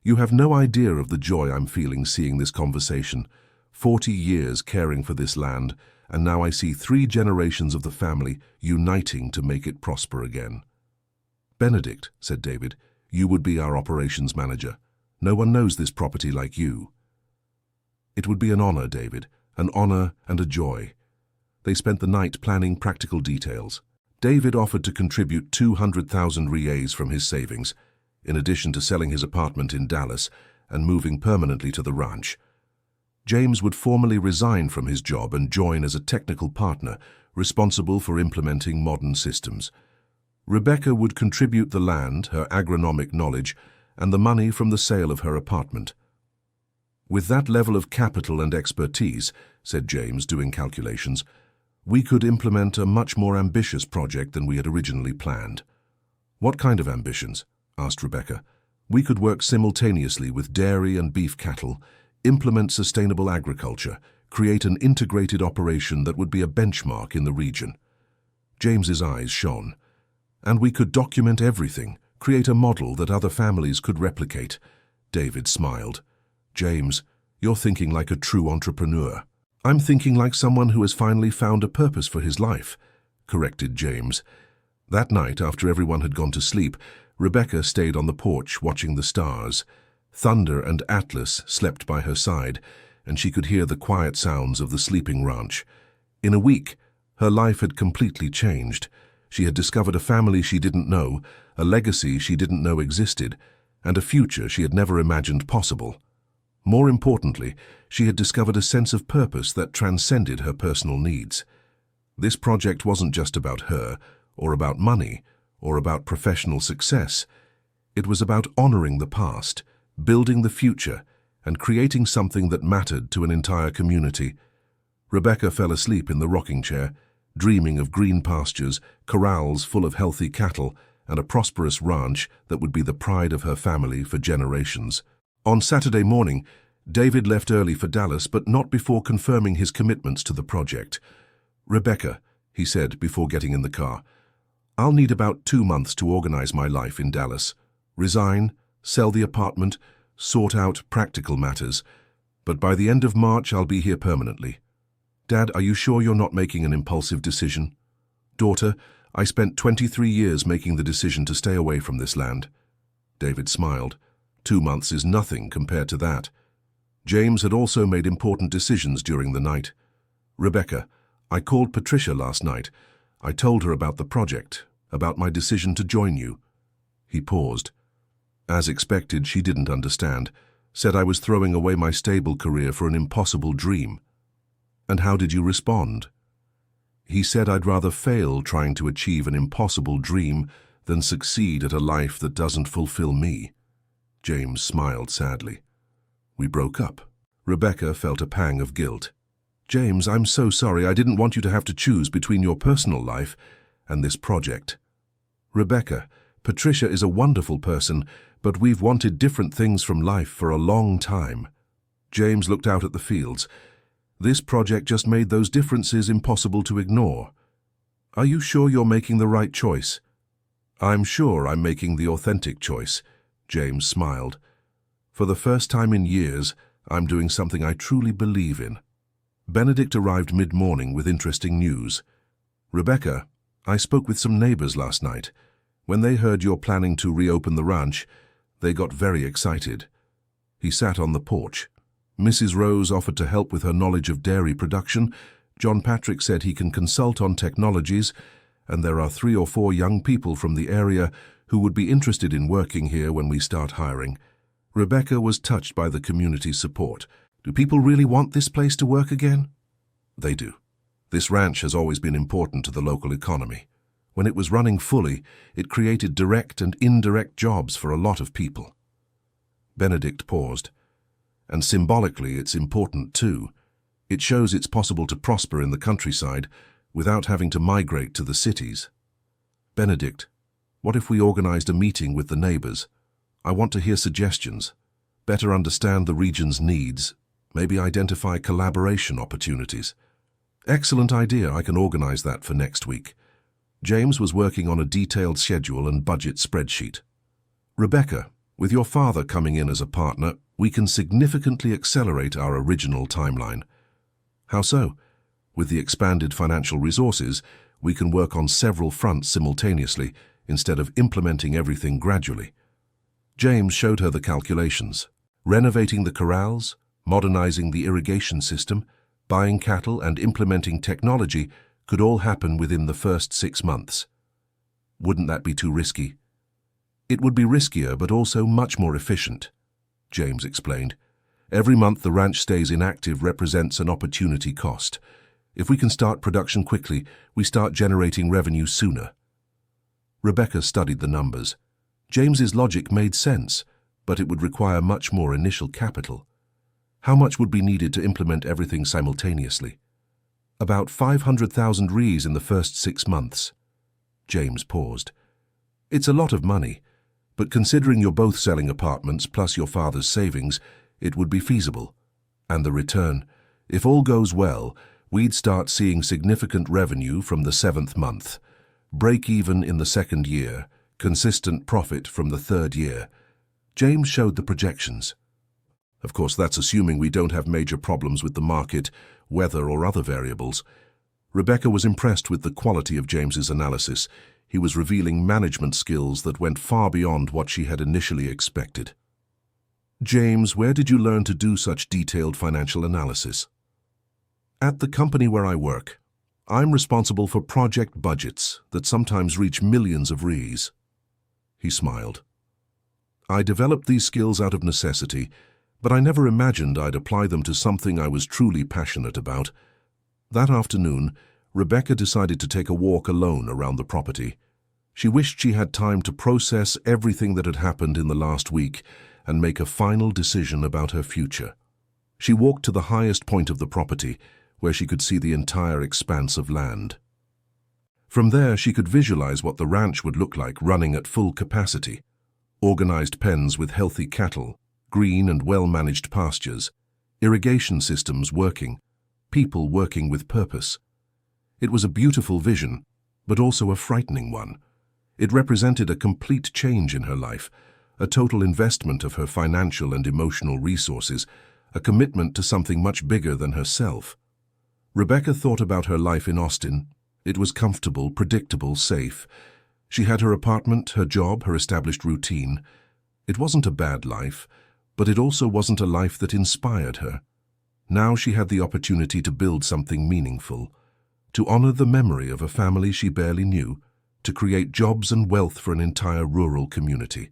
"You have no idea of the joy I'm feeling seeing this conversation. 40 years caring for this land, and now I see 3 generations of the family uniting to make it prosper again." "Benedict," said David, "you would be our operations manager. No one knows this property like you." "It would be an honor, David, an honor and a joy." They spent the night planning practical details. David offered to contribute 200,000 reais from his savings, in addition to selling his apartment in Dallas and moving permanently to the ranch. James would formally resign from his job and join as a technical partner responsible for implementing modern systems. Rebecca would contribute the land, her agronomic knowledge, and the money from the sale of her apartment. "With that level of capital and expertise," said James, doing calculations, "we could implement a much more ambitious project than we had originally planned." "What kind of ambitions?" asked Rebecca. "We could work simultaneously with dairy and beef cattle, implement sustainable agriculture, create an integrated operation that would be a benchmark in the region." James's eyes shone. "And we could document everything, create a model that other families could replicate." David smiled. "James, you're thinking like a true entrepreneur." "I'm thinking like someone who has finally found a purpose for his life," corrected James. That night, after everyone had gone to sleep, Rebecca stayed on the porch watching the stars. Thunder and Atlas slept by her side, and she could hear the quiet sounds of the sleeping ranch. In a week, her life had completely changed. She had discovered a family she didn't know, a legacy she didn't know existed, and a future she had never imagined possible. More importantly, she had discovered a sense of purpose that transcended her personal needs. This project wasn't just about her, or about money, or about professional success. It was about honoring the past, building the future, and creating something that mattered to an entire community. Rebecca fell asleep in the rocking chair, dreaming of green pastures, corrals full of healthy cattle, and a prosperous ranch that would be the pride of her family for generations. On Saturday morning, David left early for Dallas, but not before confirming his commitments to the project. "Rebecca," he said before getting in the car, "I'll need about 2 months to organize my life in Dallas. Resign, sell the apartment, sort out practical matters. But by the end of March, I'll be here permanently. Dad, are you sure you're not making an impulsive decision?" "Daughter, I spent 23 years making the decision to stay away from this land." David smiled. 2 months is nothing compared to that. James had also made important decisions during the night. "Rebecca, I called Patricia last night. I told her about the project, about my decision to join you." He paused. As expected, she didn't understand, said I was throwing away my stable career for an impossible dream. "And how did you respond?" "He said I'd rather fail trying to achieve an impossible dream than succeed at a life that doesn't fulfill me." James smiled sadly. "We broke up." Rebecca felt a pang of guilt. "James, I'm so sorry. I didn't want you to have to choose between your personal life and this project." "Rebecca, Patricia is a wonderful person, but we've wanted different things from life for a long time." James looked out at the fields. "This project just made those differences impossible to ignore. Are you sure you're making the right choice?" "I'm sure I'm making the authentic choice." James smiled. "For the first time in years, I'm doing something I truly believe in." Benedict arrived mid-morning with interesting news. "Rebecca, I spoke with some neighbors last night. When they heard you're planning to reopen the ranch, they got very excited." He sat on the porch. Mrs. Rose offered to help with her knowledge of dairy production. John Patrick said he can consult on technologies, and there are 3 or 4 young people from the area who would be interested in working here when we start hiring. Rebecca was touched by the community's support. "Do people really want this place to work again?" "They do. This ranch has always been important to the local economy. When it was running fully, it created direct and indirect jobs for a lot of people." Benedict paused. "And symbolically, it's important too. It shows it's possible to prosper in the countryside without having to migrate to the cities." "Benedict, what if we organized a meeting with the neighbors? I want to hear suggestions, better understand the region's needs, maybe identify collaboration opportunities." "Excellent idea. I can organize that for next week." James was working on a detailed schedule and budget spreadsheet. "Rebecca, with your father coming in as a partner, we can significantly accelerate our original timeline." "How so?" "With the expanded financial resources, we can work on several fronts simultaneously instead of implementing everything gradually." James showed her the calculations. Renovating the corrals, modernizing the irrigation system, buying cattle and implementing technology could all happen within the first 6 months. "Wouldn't that be too risky?" "It would be riskier, but also much more efficient," James explained. "Every month the ranch stays inactive represents an opportunity cost. If we can start production quickly, we start generating revenue sooner." Rebecca studied the numbers. James's logic made sense, but it would require much more initial capital. How much would be needed to implement everything simultaneously? "About 500,000 Rs in the first 6 months. James paused. "It's a lot of money, but considering you're both selling apartments plus your father's savings, it would be feasible. And the return, if all goes well, we'd start seeing significant revenue from the 7th month, break even in the 2nd year, consistent profit from the 3rd year." James showed the projections. "Of course, that's assuming we don't have major problems with the market, weather or other variables." Rebecca was impressed with the quality of James's analysis. He was revealing management skills that went far beyond what she had initially expected. "James, where did you learn to do such detailed financial analysis?" "At the company where I work. I'm responsible for project budgets that sometimes reach millions of reais." He smiled. "I developed these skills out of necessity, but I never imagined I'd apply them to something I was truly passionate about." That afternoon, Rebecca decided to take a walk alone around the property. She wished she had time to process everything that had happened in the last week and make a final decision about her future. She walked to the highest point of the property, where she could see the entire expanse of land. From there, she could visualize what the ranch would look like running at full capacity. Organized pens with healthy cattle, green and well-managed pastures, irrigation systems working, people working with purpose. It was a beautiful vision, but also a frightening one. It represented a complete change in her life, a total investment of her financial and emotional resources, a commitment to something much bigger than herself. Rebecca thought about her life in Austin. It was comfortable, predictable, safe. She had her apartment, her job, her established routine. It wasn't a bad life, but it also wasn't a life that inspired her. Now she had the opportunity to build something meaningful, to honor the memory of a family she barely knew, to create jobs and wealth for an entire rural community.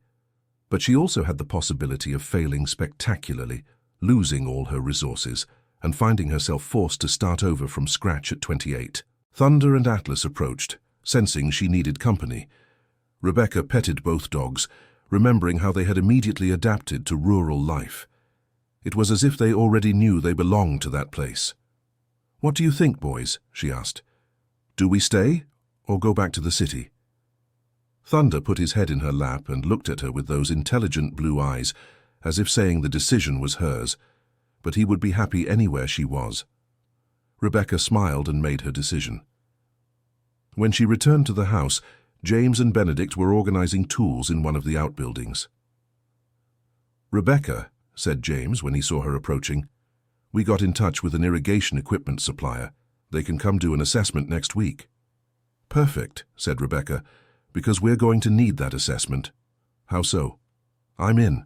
But she also had the possibility of failing spectacularly, losing all her resources, and finding herself forced to start over from scratch at 28. Thunder and Atlas approached, sensing she needed company. Rebecca petted both dogs, remembering how they had immediately adapted to rural life. It was as if they already knew they belonged to that place. "What do you think, boys?" she asked. "Do we stay or go back to the city?" Thunder put his head in her lap and looked at her with those intelligent blue eyes, as if saying the decision was hers, but he would be happy anywhere she was. Rebecca smiled and made her decision. When she returned to the house, James and Benedict were organizing tools in one of the outbuildings. "Rebecca," said James when he saw her approaching, "we got in touch with an irrigation equipment supplier. They can come do an assessment next week." "Perfect," said Rebecca, "because we're going to need that assessment." "How so?" "I'm in."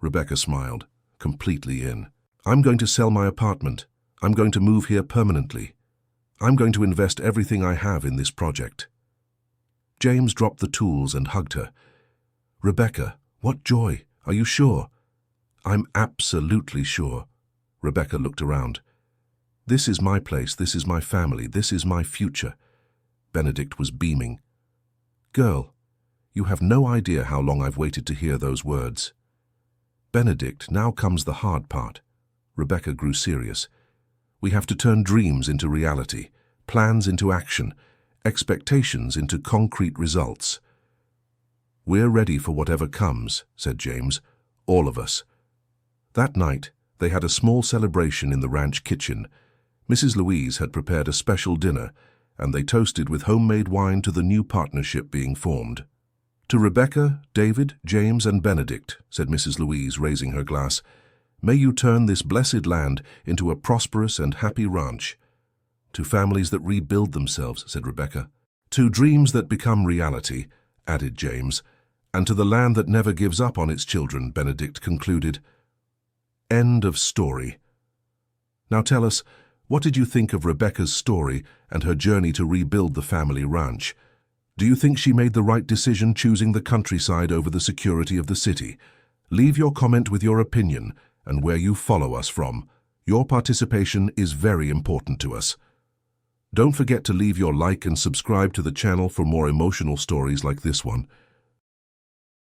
Rebecca smiled, completely in. "I'm going to sell my apartment. I'm going to move here permanently. I'm going to invest everything I have in this project." James dropped the tools and hugged her. "Rebecca, what joy! Are you sure?" "I'm absolutely sure." Rebecca looked around. "This is my place, this is my family, this is my future." Benedict was beaming. "Girl, you have no idea how long I've waited to hear those words." "Benedict, now comes the hard part." Rebecca grew serious. "We have to turn dreams into reality, plans into action, expectations into concrete results." "We're ready for whatever comes," said James. "All of us." That night, they had a small celebration in the ranch kitchen. Mrs. Louise had prepared a special dinner, and they toasted with homemade wine to the new partnership being formed. "To Rebecca, David, James, and Benedict," said Mrs. Louise, raising her glass, "may you turn this blessed land into a prosperous and happy ranch." "To families that rebuild themselves," said Rebecca. "To dreams that become reality," added James. "And to the land that never gives up on its children," Benedict concluded. End of story. Now tell us, what did you think of Rebecca's story and her journey to rebuild the family ranch? Do you think she made the right decision choosing the countryside over the security of the city? Leave your comment with your opinion and where you follow us from. Your participation is very important to us. Don't forget to leave your like and subscribe to the channel for more emotional stories like this one.